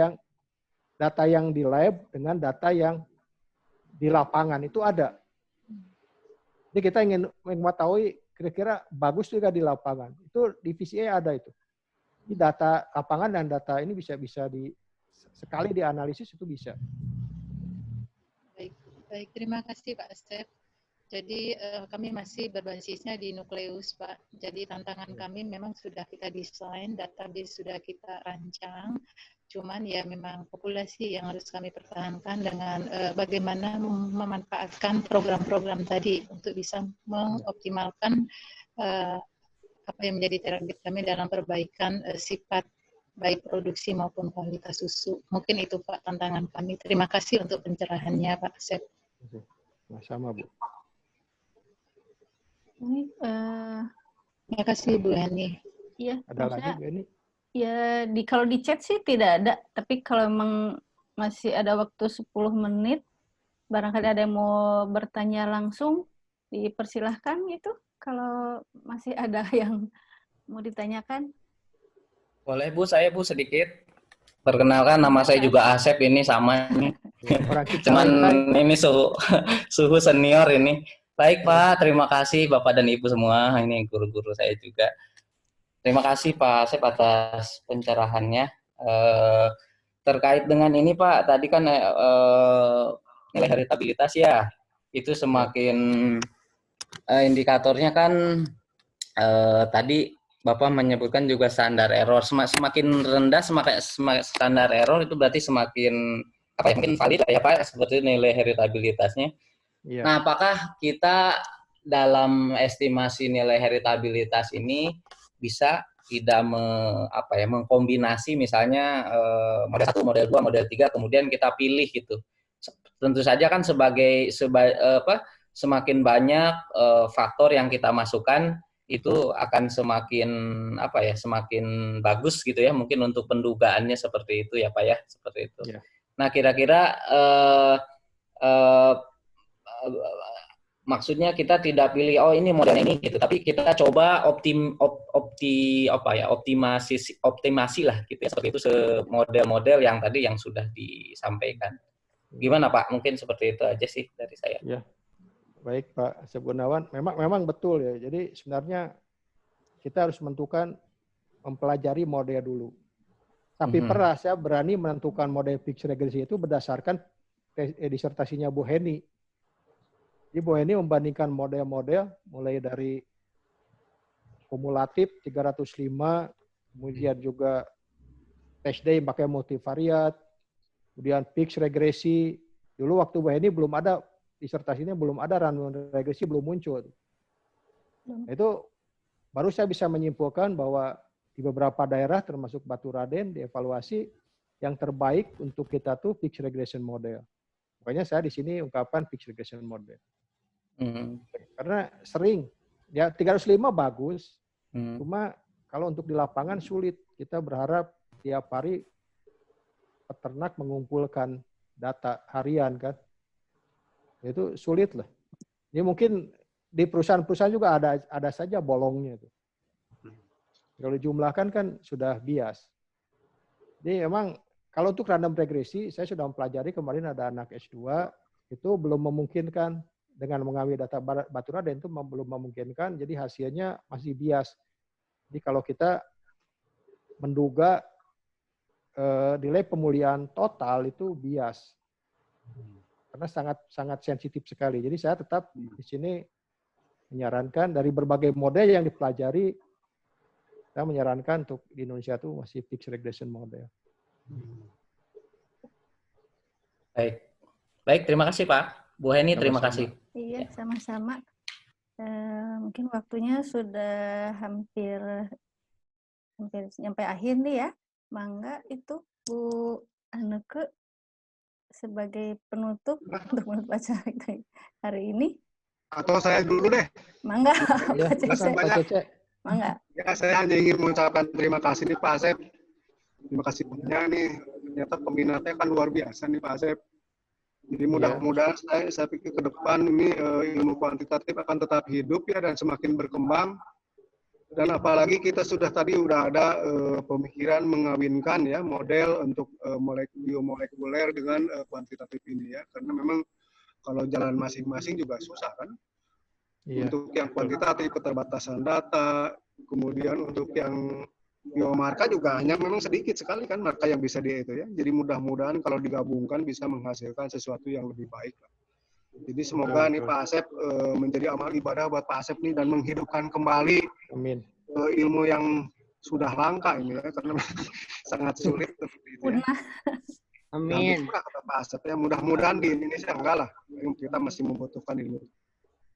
[SPEAKER 1] data yang di lab dengan data yang di lapangan itu ada. Jadi kita ingin mengetahui kira-kira bagus juga di lapangan. Itu di VCA ada itu. Di data lapangan dan data ini bisa sekali dianalisis itu bisa.
[SPEAKER 7] Baik, terima kasih Pak Asep. Jadi kami masih berbasisnya di nukleus Pak. Jadi tantangan kami memang sudah kita desain, database sudah kita rancang. Cuman ya memang populasi yang harus kami pertahankan dengan bagaimana memanfaatkan program-program tadi untuk bisa mengoptimalkan apa yang menjadi target kami dalam perbaikan sifat baik produksi maupun kualitas susu. Mungkin itu Pak tantangan kami. Terima kasih untuk pencerahannya Pak Asep.
[SPEAKER 1] Sama Bu.
[SPEAKER 2] Ini,
[SPEAKER 7] terima kasih Bu Heni.
[SPEAKER 2] Iya.
[SPEAKER 1] Ada lagi Bu Heni?
[SPEAKER 2] Ya kalau di chat sih tidak ada. Tapi kalau memang masih ada waktu 10 menit, barangkali ada yang mau bertanya langsung, dipersilahkan gitu. Kalau masih ada yang mau ditanyakan. Boleh
[SPEAKER 8] Bu, saya Bu sedikit. Perkenalkan nama saya juga Asep, ini sama nih. Cuman ini suhu senior ini. Baik Pak, terima kasih Bapak dan Ibu semua. Ini guru-guru saya juga. Terima kasih Pak Asep atas pencerahannya. Terkait dengan ini Pak, tadi kan nilai heritabilitas ya, itu semakin indikatornya kan tadi Bapak menyebutkan juga standar error. Semakin rendah semakin standar error itu berarti semakin mungkin valid ya Pak, seperti nilai heritabilitasnya. Iya. Nah, apakah kita dalam estimasi nilai heritabilitas ini bisa tidak mengkombinasi misalnya model 1, model 2, model 3 kemudian kita pilih gitu. Tentu saja kan semakin banyak faktor yang kita masukkan itu akan semakin semakin bagus gitu ya, mungkin untuk pendugaannya seperti itu ya Pak ya, seperti itu. Yeah. Nah, kira-kira maksudnya kita tidak pilih ini model ini gitu, tapi kita coba optimasi lah gitu ya, seperti itu model-model yang tadi yang sudah disampaikan. Gimana Pak? Mungkin seperti itu aja sih dari saya.
[SPEAKER 1] Ya. Baik Pak Asep Gunawan, memang betul ya. Jadi sebenarnya kita harus mempelajari model dulu. Tapi pernah saya berani menentukan model fixed regresi itu berdasarkan disertasinya Bu Heni. Jadi Bu Heni membandingkan model-model mulai dari kumulatif 305, kemudian juga test day pakai multivariat, kemudian fixed regresi. Dulu waktu Bu Heni belum ada disertasinya, belum ada random regresi, belum muncul. Itu baru saya bisa menyimpulkan bahwa di beberapa daerah termasuk Batu Raden dievaluasi yang terbaik untuk kita tuh fixed regression model. Makanya saya di sini ungkapkan fixed regression model. Karena sering ya 305 bagus, cuma kalau untuk di lapangan sulit. Kita berharap tiap hari peternak mengumpulkan data harian kan, itu sulit lah. Ini mungkin di perusahaan-perusahaan juga ada saja bolongnya itu. Kalau dijumlahkan kan sudah bias. Jadi emang kalau untuk random regresi, saya sudah mempelajari kemarin ada anak S2 itu belum memungkinkan. Dengan mengambil data Batu Raden itu belum memungkinkan, jadi hasilnya masih bias. Jadi kalau kita menduga nilai pemulihan total itu bias, karena sangat sensitif sekali. Jadi saya tetap di sini menyarankan dari berbagai model yang dipelajari, saya menyarankan untuk di Indonesia itu masih fixed regression model.
[SPEAKER 8] Baik, terima kasih Pak. Bu Heni, terima kasih.
[SPEAKER 2] Iya, sama-sama. Mungkin waktunya sudah hampir sampai akhir nih ya. Mangga itu Bu Anneke sebagai penutup untuk menutup acara hari ini.
[SPEAKER 5] Atau saya dulu deh.
[SPEAKER 2] Mangga,
[SPEAKER 1] ya,
[SPEAKER 2] Pak Cece. Mangga.
[SPEAKER 5] Ya, saya hanya ingin mengucapkan terima kasih nih Pak Asep. Terima kasih banyak nih. Ternyata peminatnya kan luar biasa nih Pak Asep. Jadi mudah-mudahan saya pikir ke depan ini ilmu kuantitatif akan tetap hidup ya dan semakin berkembang. Dan apalagi kita sudah ada pemikiran mengawinkan ya model untuk biomolekuler dengan kuantitatif ini ya. Karena memang kalau jalan masing-masing juga susah kan. Iya. Untuk yang kuantitatif keterbatasan data, kemudian untuk yang biomarka juga hanya memang sedikit sekali kan marka yang bisa itu ya. Jadi mudah-mudahan kalau digabungkan bisa menghasilkan sesuatu yang lebih baik. Jadi semoga nih Pak Asep menjadi amal ibadah buat Pak Asep nih dan menghidupkan kembali ilmu yang sudah langka ini ya, karena sangat sulit seperti itu. Ya. Amin. Kata Pak Asep ya, mudah-mudahan di Indonesia enggak lah, kita masih membutuhkan ilmu.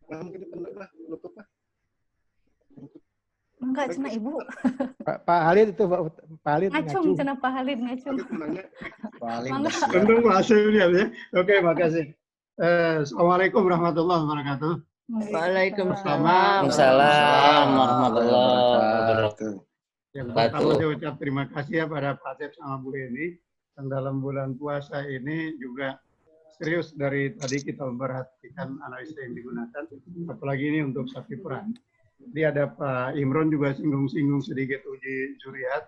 [SPEAKER 5] Nah, mungkin lah, tutup lah.
[SPEAKER 2] Enggak, cina Ibu.
[SPEAKER 1] Pak Halid itu, Pak Halid
[SPEAKER 2] ngacung. Cina Pak Halid ngacung.
[SPEAKER 5] Tentu hasilnya ya. Oke, makasih. Assalamualaikum warahmatullahi wabarakatuh.
[SPEAKER 8] Waalaikumsalam warahmatullahi wabarakatuh.
[SPEAKER 5] Yang pertama saya ucap terima kasih ya pada Pak Asep sama Bu Heni yang dalam bulan puasa ini juga serius dari tadi kita memperhatikan analisa yang digunakan, apalagi ini untuk sapi perah. Jadi ada Pak Imron juga singgung-singgung sedikit uji juriat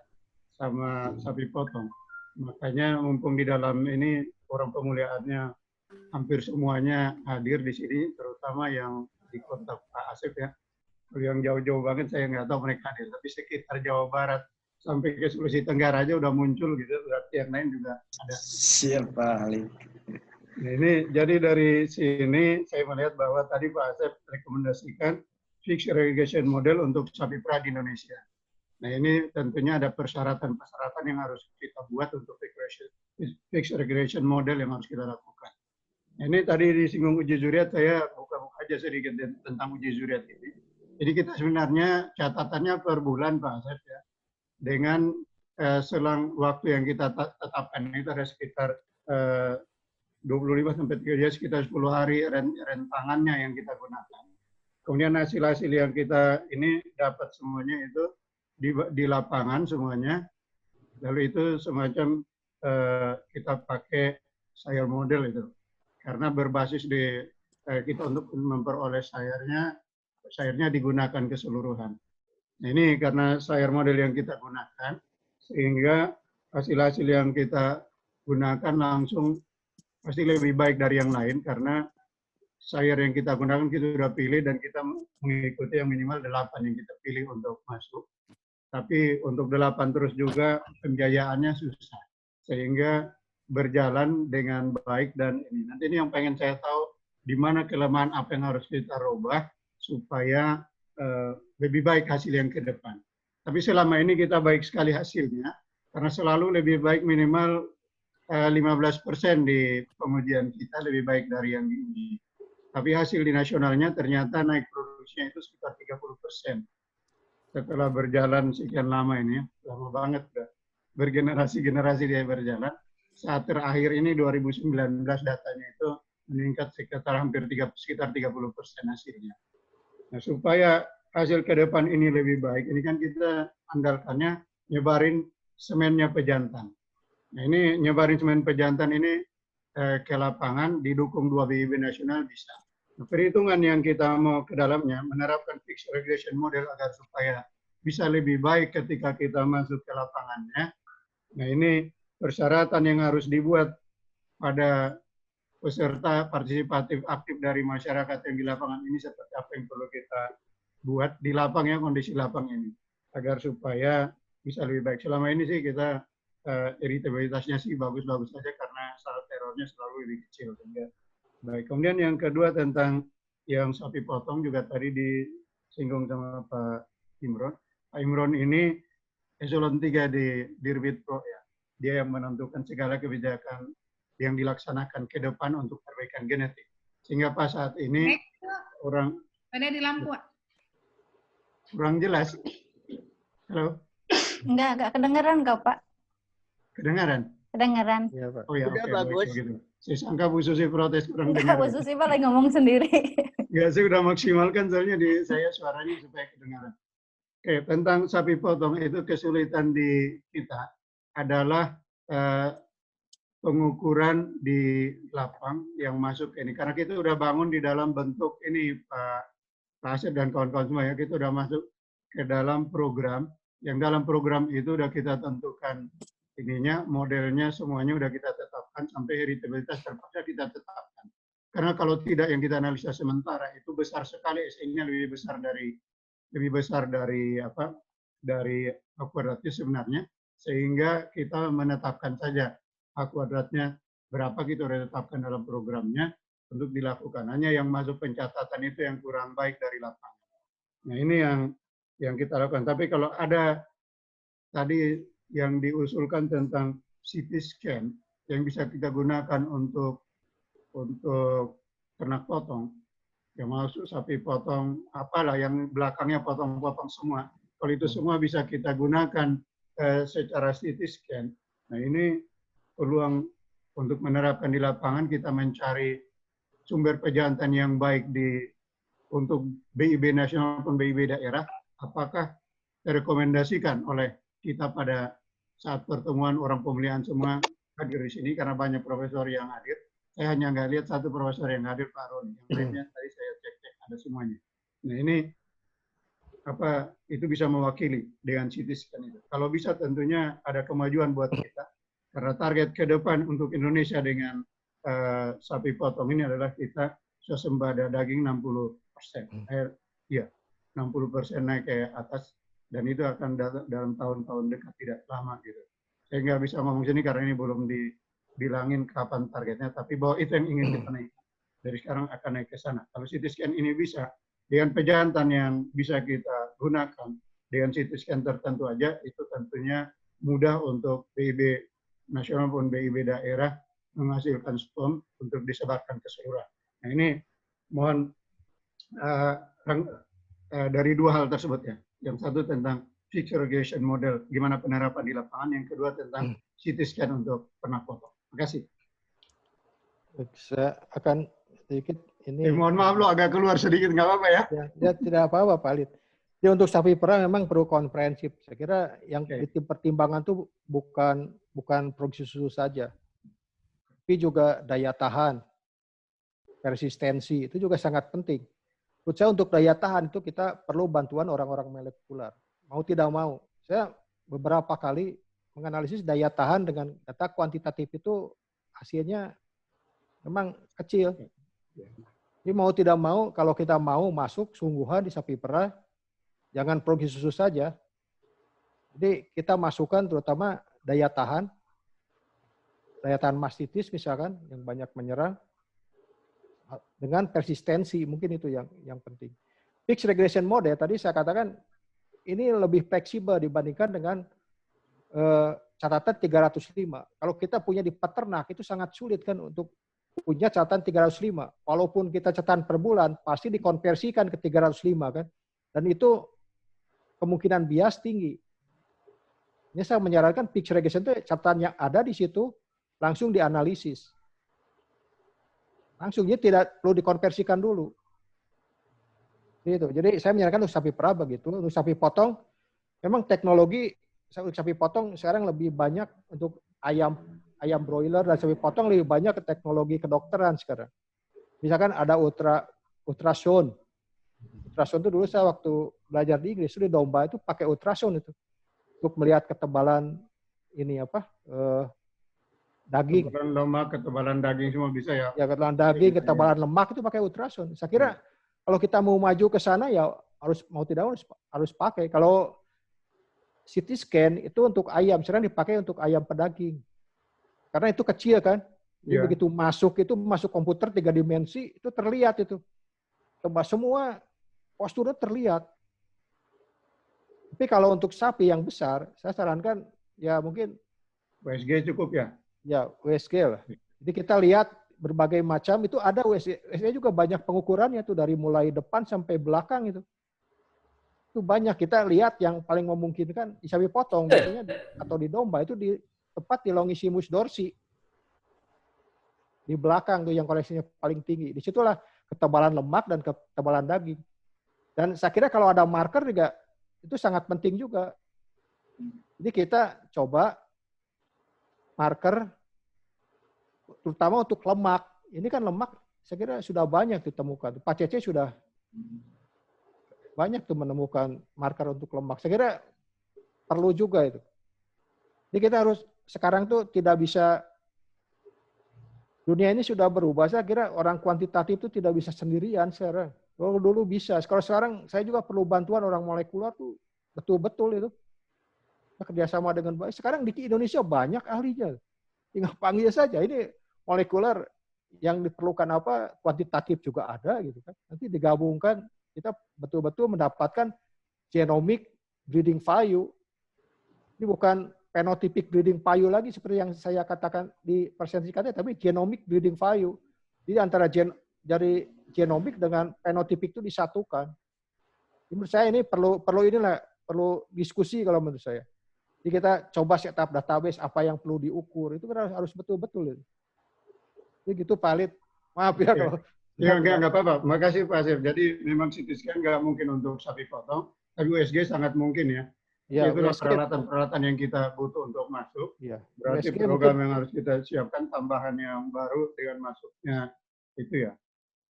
[SPEAKER 5] sama sapi potong. Makanya mumpung di dalam ini orang pemuliaannya hampir semuanya hadir di sini, terutama yang di kota Pak Asep ya. Kalau yang jauh-jauh banget saya nggak tahu mereka hadir, tapi sekitar Jawa Barat sampai ke Sulawesi Tenggara aja udah muncul gitu, berarti yang lain juga ada. Siap Pak Ali. Nah, ini jadi dari sini saya melihat bahwa tadi Pak Asep rekomendasikan fixed regression model untuk sapi perah di Indonesia. Nah ini tentunya ada persyaratan-persyaratan yang harus kita buat untuk fixed regression model yang harus kita lakukan.
[SPEAKER 9] Ini tadi disinggung uji zuriat, saya buka-buka aja sedikit tentang uji zuriat ini. Jadi kita sebenarnya catatannya per bulan Pak Asep ya. Dengan selang waktu yang kita tetapkan itu ada sekitar 25 sampai 30 hari, sekitar 10 hari rentangannya yang kita gunakan. Kemudian hasil-hasil yang kita ini dapat semuanya itu di lapangan semuanya. Lalu itu semacam kita pakai sayur model itu. Karena berbasis di kita untuk memperoleh sayurnya digunakan keseluruhan. Nah, ini karena sayur model yang kita gunakan, sehingga hasil-hasil yang kita gunakan langsung pasti lebih baik dari yang lain, karena sayur yang kita gunakan kita sudah pilih dan kita mengikuti yang minimal 8 yang kita pilih untuk masuk. Tapi untuk 8 terus juga pembiayaannya susah, sehingga berjalan dengan baik. Dan nanti ini yang pengen saya tahu, di mana kelemahan apa yang harus kita rubah supaya lebih baik hasil yang ke depan. Tapi selama ini kita baik sekali hasilnya, karena selalu lebih baik minimal 15% di pengujian kita lebih baik dari yang diuji. Tapi hasil di nasionalnya ternyata naik produksinya itu sekitar 30%. Setelah berjalan sekian lama ini, lama banget udah. Bergenerasi-generasi dia berjalan. Saat terakhir ini 2019 datanya itu meningkat sekitar hampir sekitar 30% hasilnya. Nah, supaya hasil ke depan ini lebih baik, ini kan kita andalkannya nyebarin semennya pejantan. Nah, ini nyebarin semen pejantan ini ke lapangan didukung 2 BIB nasional bisa. Nah, perhitungan yang kita mau ke dalamnya menerapkan fixed regression model agar supaya bisa lebih baik ketika kita masuk ke lapangannya. Nah, ini persyaratan yang harus dibuat pada peserta partisipatif aktif dari masyarakat yang di lapangan ini seperti apa yang perlu kita buat di lapangnya, kondisi lapang ini agar supaya bisa lebih baik. Selama ini sih kita iritabilitasnya sih bagus-bagus saja karena syarat errornya selalu lebih kecil. Baik. Kemudian yang kedua tentang yang sapi potong juga tadi disinggung sama Pak Imron. Pak Imron ini eselon 3 di Dirbit Pro ya. Dia yang menentukan segala kebijakan yang dilaksanakan ke depan untuk perbaikan genetik. Sehingga pas saat ini orang
[SPEAKER 3] ada di lampu.
[SPEAKER 9] Kurang jelas. Halo.
[SPEAKER 2] Enggak kedengeran kau Pak.
[SPEAKER 9] Kedengaran?
[SPEAKER 2] Kedengeran.
[SPEAKER 1] Ya, Pak.
[SPEAKER 9] Oh ya,
[SPEAKER 2] Udah
[SPEAKER 9] oke,
[SPEAKER 2] bagus.
[SPEAKER 9] Gitu. Saya sangka Bu Susi protes kurang
[SPEAKER 2] Enggak,
[SPEAKER 9] dengar.
[SPEAKER 2] Bu Susi Pak lagi ngomong sendiri.
[SPEAKER 9] Ya, saya udah maksimalkan soalnya di saya suaranya supaya kedengaran. Oke, tentang sapi potong itu kesulitan di kita adalah pengukuran di lapang yang masuk ini. Karena kita udah bangun di dalam bentuk ini Pak Asep dan kawan-kawan semua ya, kita udah masuk ke dalam program. Yang dalam program itu udah kita tentukan ininya, modelnya semuanya udah kita tetapkan sampai heritabilitas terpaksa kita tetapkan. Karena kalau tidak yang kita analisa sementara itu besar sekali, SI-nya lebih besar dari apa? Dari A kuadratnya sebenarnya, sehingga kita menetapkan saja A kuadratnya berapa kita udah tetapkan dalam programnya untuk dilakukan. Hanya yang masuk pencatatan itu yang kurang baik dari lapangan. Nah, ini yang kita lakukan. Tapi kalau ada tadi yang diusulkan tentang CT scan yang bisa kita gunakan untuk ternak potong, yang masuk sapi potong, apalah yang belakangnya potong-potong semua. Kalau itu semua bisa kita gunakan secara CT scan. Nah, ini peluang untuk menerapkan di lapangan, kita mencari sumber pejantan yang baik untuk BIB nasional maupun BIB daerah, apakah direkomendasikan oleh kita pada saat pertemuan orang pemilihan semua hadir di sini, karena banyak profesor yang hadir. Saya hanya nggak lihat satu profesor yang hadir, Pak Roni. Yang lainnya tadi saya cek ada semuanya. Nah, ini apa itu bisa mewakili dengan CT scan itu. Kalau bisa tentunya ada kemajuan buat kita, karena target ke depan untuk Indonesia dengan sapi potong ini adalah kita swasembada daging 60%. Iya, 60% naik ke atas, dan itu akan dalam tahun-tahun dekat, tidak lama gitu. Saya nggak bisa ngomong sini karena ini belum dibilangin kapan targetnya, tapi bahwa itu yang ingin kita naik. Dari sekarang akan naik ke sana. Kalau CT scan ini bisa, dengan pejantan yang bisa kita gunakan, dengan CT scan tertentu aja, itu tentunya mudah untuk BIB nasional maupun BIB daerah menghasilkan sperm untuk disebarkan ke seluruh. Nah ini mohon dari dua hal tersebut ya. Yang satu tentang fixed segregation model, gimana penerapan di lapangan. Yang kedua tentang CT scan untuk pernah foto. Terima kasih.
[SPEAKER 1] Saya akan sedikit ini.
[SPEAKER 9] Mohon maaf lo agak keluar sedikit, nggak apa-apa ya?
[SPEAKER 1] Ya, tidak apa-apa Pak Lid. Jadi untuk sapi perah memang perlu komprehensif. Saya kira yang pertimbangan tuh bukan produksi susu saja, tapi juga daya tahan, persistensi itu juga sangat penting. Menurut saya untuk daya tahan itu kita perlu bantuan orang-orang molekuler. Mau tidak mau, saya beberapa kali menganalisis daya tahan dengan data kuantitatif itu hasilnya memang kecil. Jadi mau tidak mau, kalau kita mau masuk sungguhan di sapi perah, jangan produksi susu saja. Jadi kita masukkan terutama daya tahan mastitis misalkan yang banyak menyerang, dengan persistensi, mungkin itu yang penting. Fixed regression model tadi saya katakan ini lebih fleksibel dibandingkan dengan catatan 305. Kalau kita punya di peternak itu sangat sulit kan untuk punya catatan 305. Walaupun kita catatan per bulan pasti dikonversikan ke 305 kan. Dan itu kemungkinan bias tinggi. Ini saya menyarankan fixed regression itu catatan yang ada di situ langsung dianalisis. Langsungnya tidak perlu dikonversikan dulu. Gitu. Jadi saya menyarankan untuk sapi perah begitu. Untuk sapi potong, memang teknologi untuk sapi potong sekarang lebih banyak untuk ayam broiler dan sapi potong lebih banyak ke teknologi kedokteran sekarang. Misalkan ada ultrasound. Ultrasound itu dulu saya waktu belajar di Inggris, itu di domba itu pakai ultrasound itu untuk melihat ketebalan ini daging.
[SPEAKER 9] Ketebalan lemak, ketebalan daging semua bisa ya.
[SPEAKER 1] Ya, ketebalan daging, ketebalan lemak itu pakai ultrasound. Saya kira kalau kita mau maju ke sana ya harus mau tidak harus pakai. Kalau CT scan itu untuk ayam, sekarang dipakai untuk ayam pedaging. Karena itu kecil kan. Jadi begitu masuk komputer 3 dimensi itu terlihat itu. Coba semua posturnya terlihat. Tapi kalau untuk sapi yang besar, saya sarankan ya mungkin
[SPEAKER 9] USG cukup ya.
[SPEAKER 1] Ya, USG lah. Jadi kita lihat berbagai macam itu ada USG juga banyak pengukurannya tuh dari mulai depan sampai belakang itu. Itu banyak kita lihat yang paling memungkinkan di sapi potong biasanya atau di domba itu tepat di Longissimus dorsi. Di belakang tuh yang koleksinya paling tinggi. Disitulah ketebalan lemak dan ketebalan daging. Dan saya kira kalau ada marker juga itu sangat penting juga. Jadi kita coba marker terutama untuk lemak. Ini kan lemak saya kira sudah banyak ditemukan. Pak Cece sudah banyak tuh menemukan marker untuk lemak. Saya kira perlu juga itu. Jadi kita harus sekarang tuh tidak bisa, dunia ini sudah berubah. Saya kira orang kuantitatif itu tidak bisa sendirian sekarang. Kalau dulu bisa. Kalau sekarang saya juga perlu bantuan orang molekuler tuh betul-betul itu. Kita kerjasama dengan baik. Sekarang di Indonesia banyak ahlinya. Tinggal panggil saja. Ini molekuler yang diperlukan apa, kuantitatif juga ada gitu kan. Nanti digabungkan, kita betul-betul mendapatkan genomic breeding value. Ini bukan phenotypic breeding value lagi seperti yang saya katakan di presentasikannya, tapi genomic breeding value. Jadi antara dari genomik dengan phenotypic itu disatukan. Menurut saya ini perlu diskusi kalau menurut saya. Jadi kita coba setup database apa yang perlu diukur itu harus betul-betul. Jadi gitu Pak Lid. Maaf ya kalau.
[SPEAKER 9] Ya enggak apa-apa. Makasih Pak Asif. Jadi memang CT scan nggak mungkin untuk sapi potong, tapi USG sangat mungkin ya. Ya, itulah peralatan-peralatan yang kita butuh untuk masuk. Ya, berarti USG program mungkin yang harus kita siapkan tambahan yang baru dengan masuknya itu ya.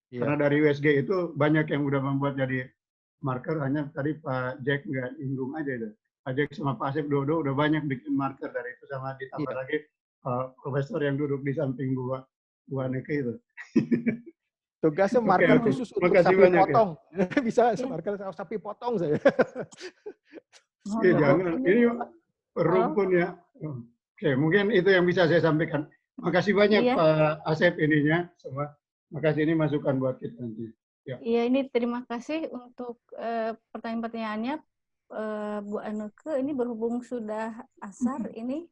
[SPEAKER 9] Ya. Karena dari USG itu banyak yang udah membuat jadi marker, hanya tadi Pak Jack nggak inggung aja itu. Pak Jack sama Pak Asif Dodo udah banyak bikin marker dari itu, sama ditambah lagi profesor yang duduk di samping Bu Aneke itu.
[SPEAKER 1] Tugasnya marker khusus untuk sapi potong. Ya. Bisa marker sapi potong saya.
[SPEAKER 9] Ya, jangan. Ini rumpun ya. Oke, mungkin itu yang bisa saya sampaikan. Makasih banyak Pak Asep ininya semua. Makasih, ini masukan buat kita nanti. Ya.
[SPEAKER 2] Iya, ini terima kasih untuk pertanyaan-pertanyaannya Bu Aneke. Ini berhubung sudah asar ini.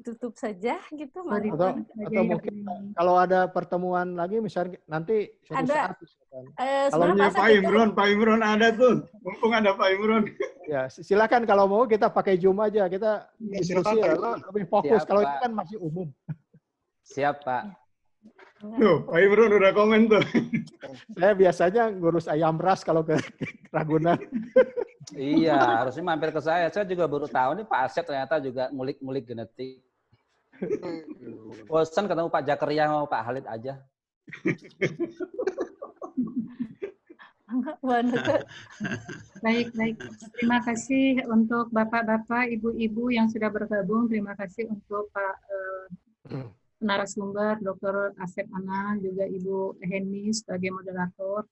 [SPEAKER 2] tutup saja gitu.
[SPEAKER 1] Atau mungkin kalau ada pertemuan lagi misalnya nanti suatu
[SPEAKER 2] ada
[SPEAKER 1] saat misalkan.
[SPEAKER 9] Kalau Pak Imron ada tuh, mumpung ada Pak Imron.
[SPEAKER 1] Ya silakan kalau mau kita pakai Zoom aja, kita diskusi ya, lebih fokus. Kalau ini kan masih umum.
[SPEAKER 6] Siap Pak.
[SPEAKER 9] Tuh, Pak Imron udah komen tuh.
[SPEAKER 1] Saya biasanya ngurus ayam ras kalau ke Ragunan.
[SPEAKER 6] Iya, harusnya mampir ke saya. Saya juga baru tahu nih Pak Asep ternyata juga ngulik-ngulik genetik. Bosan ketemu Pak Jakaria sama Pak Halid aja.
[SPEAKER 7] Baik. Terima kasih untuk bapak-bapak, ibu-ibu yang sudah bergabung. Terima kasih untuk Pak narasumber, Dr. Asep Anang, juga Ibu Heni sebagai moderator.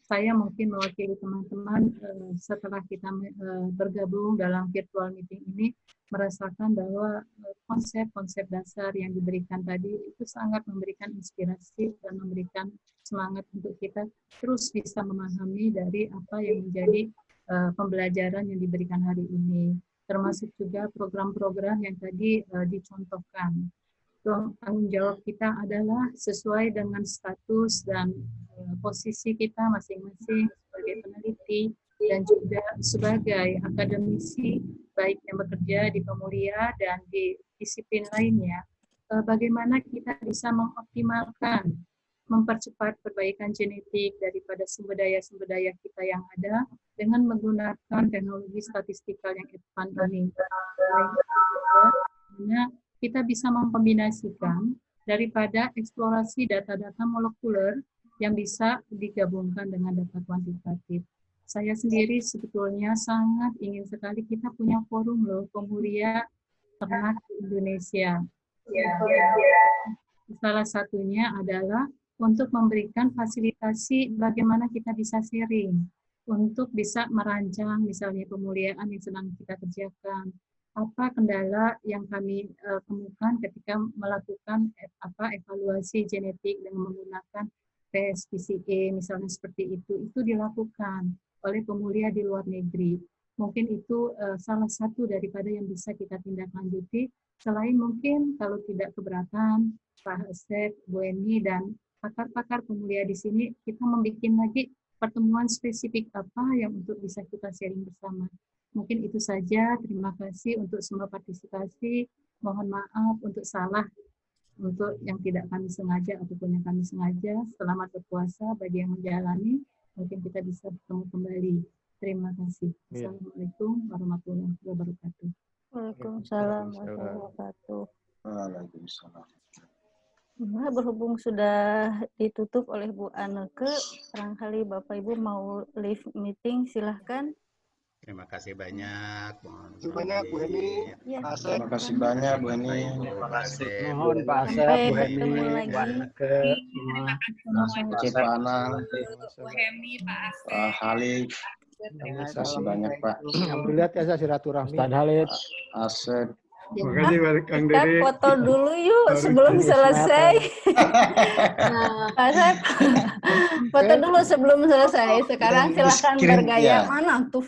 [SPEAKER 7] Saya mungkin mewakili teman-teman setelah kita bergabung dalam virtual meeting ini, merasakan bahwa konsep-konsep dasar yang diberikan tadi itu sangat memberikan inspirasi dan memberikan semangat untuk kita terus bisa memahami dari apa yang menjadi pembelajaran yang diberikan hari ini, termasuk juga program-program yang tadi dicontohkan. Tanggung jawab kita adalah sesuai dengan status dan posisi kita masing-masing sebagai peneliti dan juga sebagai akademisi, baik yang bekerja di Pemulia dan di disiplin lainnya, bagaimana kita bisa mengoptimalkan, mempercepat perbaikan genetik daripada sumber daya kita yang ada dengan menggunakan teknologi statistikal yang advance ini. Karena kita bisa mengkombinasikan daripada eksplorasi data-data molekuler yang bisa digabungkan dengan data kuantitatif. Saya sendiri sebetulnya sangat ingin sekali kita punya forum loh, Pemulia Ternak Indonesia. Salah satunya adalah untuk memberikan fasilitasi bagaimana kita bisa sharing, untuk bisa merancang misalnya pemuliaan yang sedang kita kerjakan. Apa kendala yang kami temukan ketika melakukan evaluasi genetik dengan menggunakan PSPCA misalnya seperti itu dilakukan oleh pemulia di luar negeri. Mungkin itu salah satu daripada yang bisa kita tindak lanjuti. Selain mungkin kalau tidak keberatan, Pak Asep, Bu Eni, dan pakar-pakar pemulia di sini, kita membuat lagi pertemuan spesifik apa yang untuk bisa kita sharing bersama. Mungkin itu saja. Terima kasih untuk semua partisipasi. Mohon maaf untuk salah, untuk yang tidak kami sengaja ataupun yang kami sengaja. Selamat berpuasa bagi yang menjalani. Mungkin kita bisa bertemu kembali. Terima kasih. Assalamualaikum warahmatullahi wabarakatuh.
[SPEAKER 2] Waalaikumsalam warahmatullahi wabarakatuh.
[SPEAKER 10] Waalaikumsalam.
[SPEAKER 2] Nah, berhubung sudah ditutup oleh Bu Anneke, barangkali Bapak Ibu mau leave meeting, silahkan.
[SPEAKER 4] Terima kasih banyak.
[SPEAKER 5] Terima kasih banyak Bu Heni.
[SPEAKER 10] Terima kasih banyak Bu Heni.
[SPEAKER 4] Terima kasih.
[SPEAKER 1] Mohon Pak Asep, Bu Heni, Bu Anneke,
[SPEAKER 10] Pak Anang,
[SPEAKER 3] Bu Heni, Pak Asep,
[SPEAKER 10] Pak Halid.
[SPEAKER 1] Terima
[SPEAKER 10] kasih banyak Pak.
[SPEAKER 1] Yang dilihat ya silaturahmi. Ustaz Halid.
[SPEAKER 10] Asep.
[SPEAKER 9] Terima kasih Kang
[SPEAKER 2] Kita
[SPEAKER 9] Diri.
[SPEAKER 2] foto dulu yuk sebelum selesai. Pak Asep, foto dulu sebelum selesai. Sekarang silahkan bergaya. Mana tuh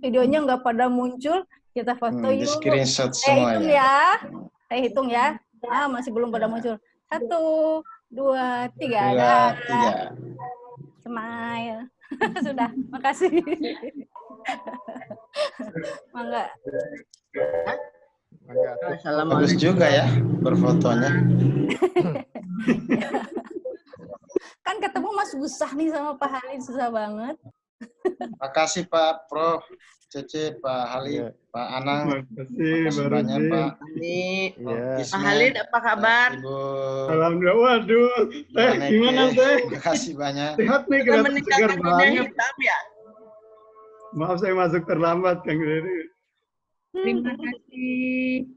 [SPEAKER 2] videonya nggak pada muncul. Kita foto yuk.
[SPEAKER 10] Screenshot semua
[SPEAKER 2] ya. Saya hitung ya. Masih belum pada muncul. 1, 2, 3. Smile. Sudah, makasih. Mangga.
[SPEAKER 10] Bagus juga ya berfotonya.
[SPEAKER 2] Kan ketemu Mas Gusah nih sama Pak Halid, susah banget.
[SPEAKER 10] Makasih Pak Prof, Cece, Pak Halid, Pak Anang.
[SPEAKER 9] Makasih
[SPEAKER 10] banyak Pak.
[SPEAKER 11] Pak Halid apa kabar?
[SPEAKER 10] Ibu.
[SPEAKER 9] Alhamdulillah. Waduh, Teh gimana Teh?
[SPEAKER 10] Makasih banyak.
[SPEAKER 9] Sehat nih, kelihatan segar banget.
[SPEAKER 11] Hitam, ya?
[SPEAKER 9] Maaf saya masuk terlambat Kang Diri.
[SPEAKER 7] Terima kasih.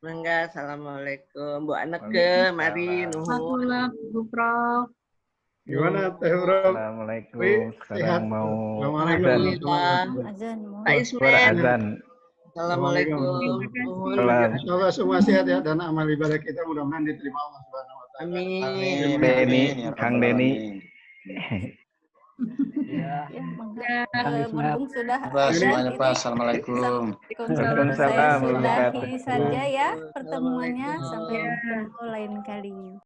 [SPEAKER 11] Mangga, assalamualaikum. Bu Anneke, mari nuhun.
[SPEAKER 7] Bu Prof.
[SPEAKER 9] Gimana Teh Prof?
[SPEAKER 12] Assalamualaikum. Sekarang mau
[SPEAKER 11] azan. Pak Ismen. Assalamualaikum.
[SPEAKER 9] Semoga semua sehat ya dan amal ibadah kita mudah-mudahan diterima Allah Subhanahu wa taala.
[SPEAKER 11] Amin.
[SPEAKER 12] Kang Deni.
[SPEAKER 2] Ya, Mumpung sudah
[SPEAKER 10] Pak, semuanya Pak. Assalamualaikum.
[SPEAKER 2] Saya sudahi saja ya pertemuannya. Sampai bertemu lain kali.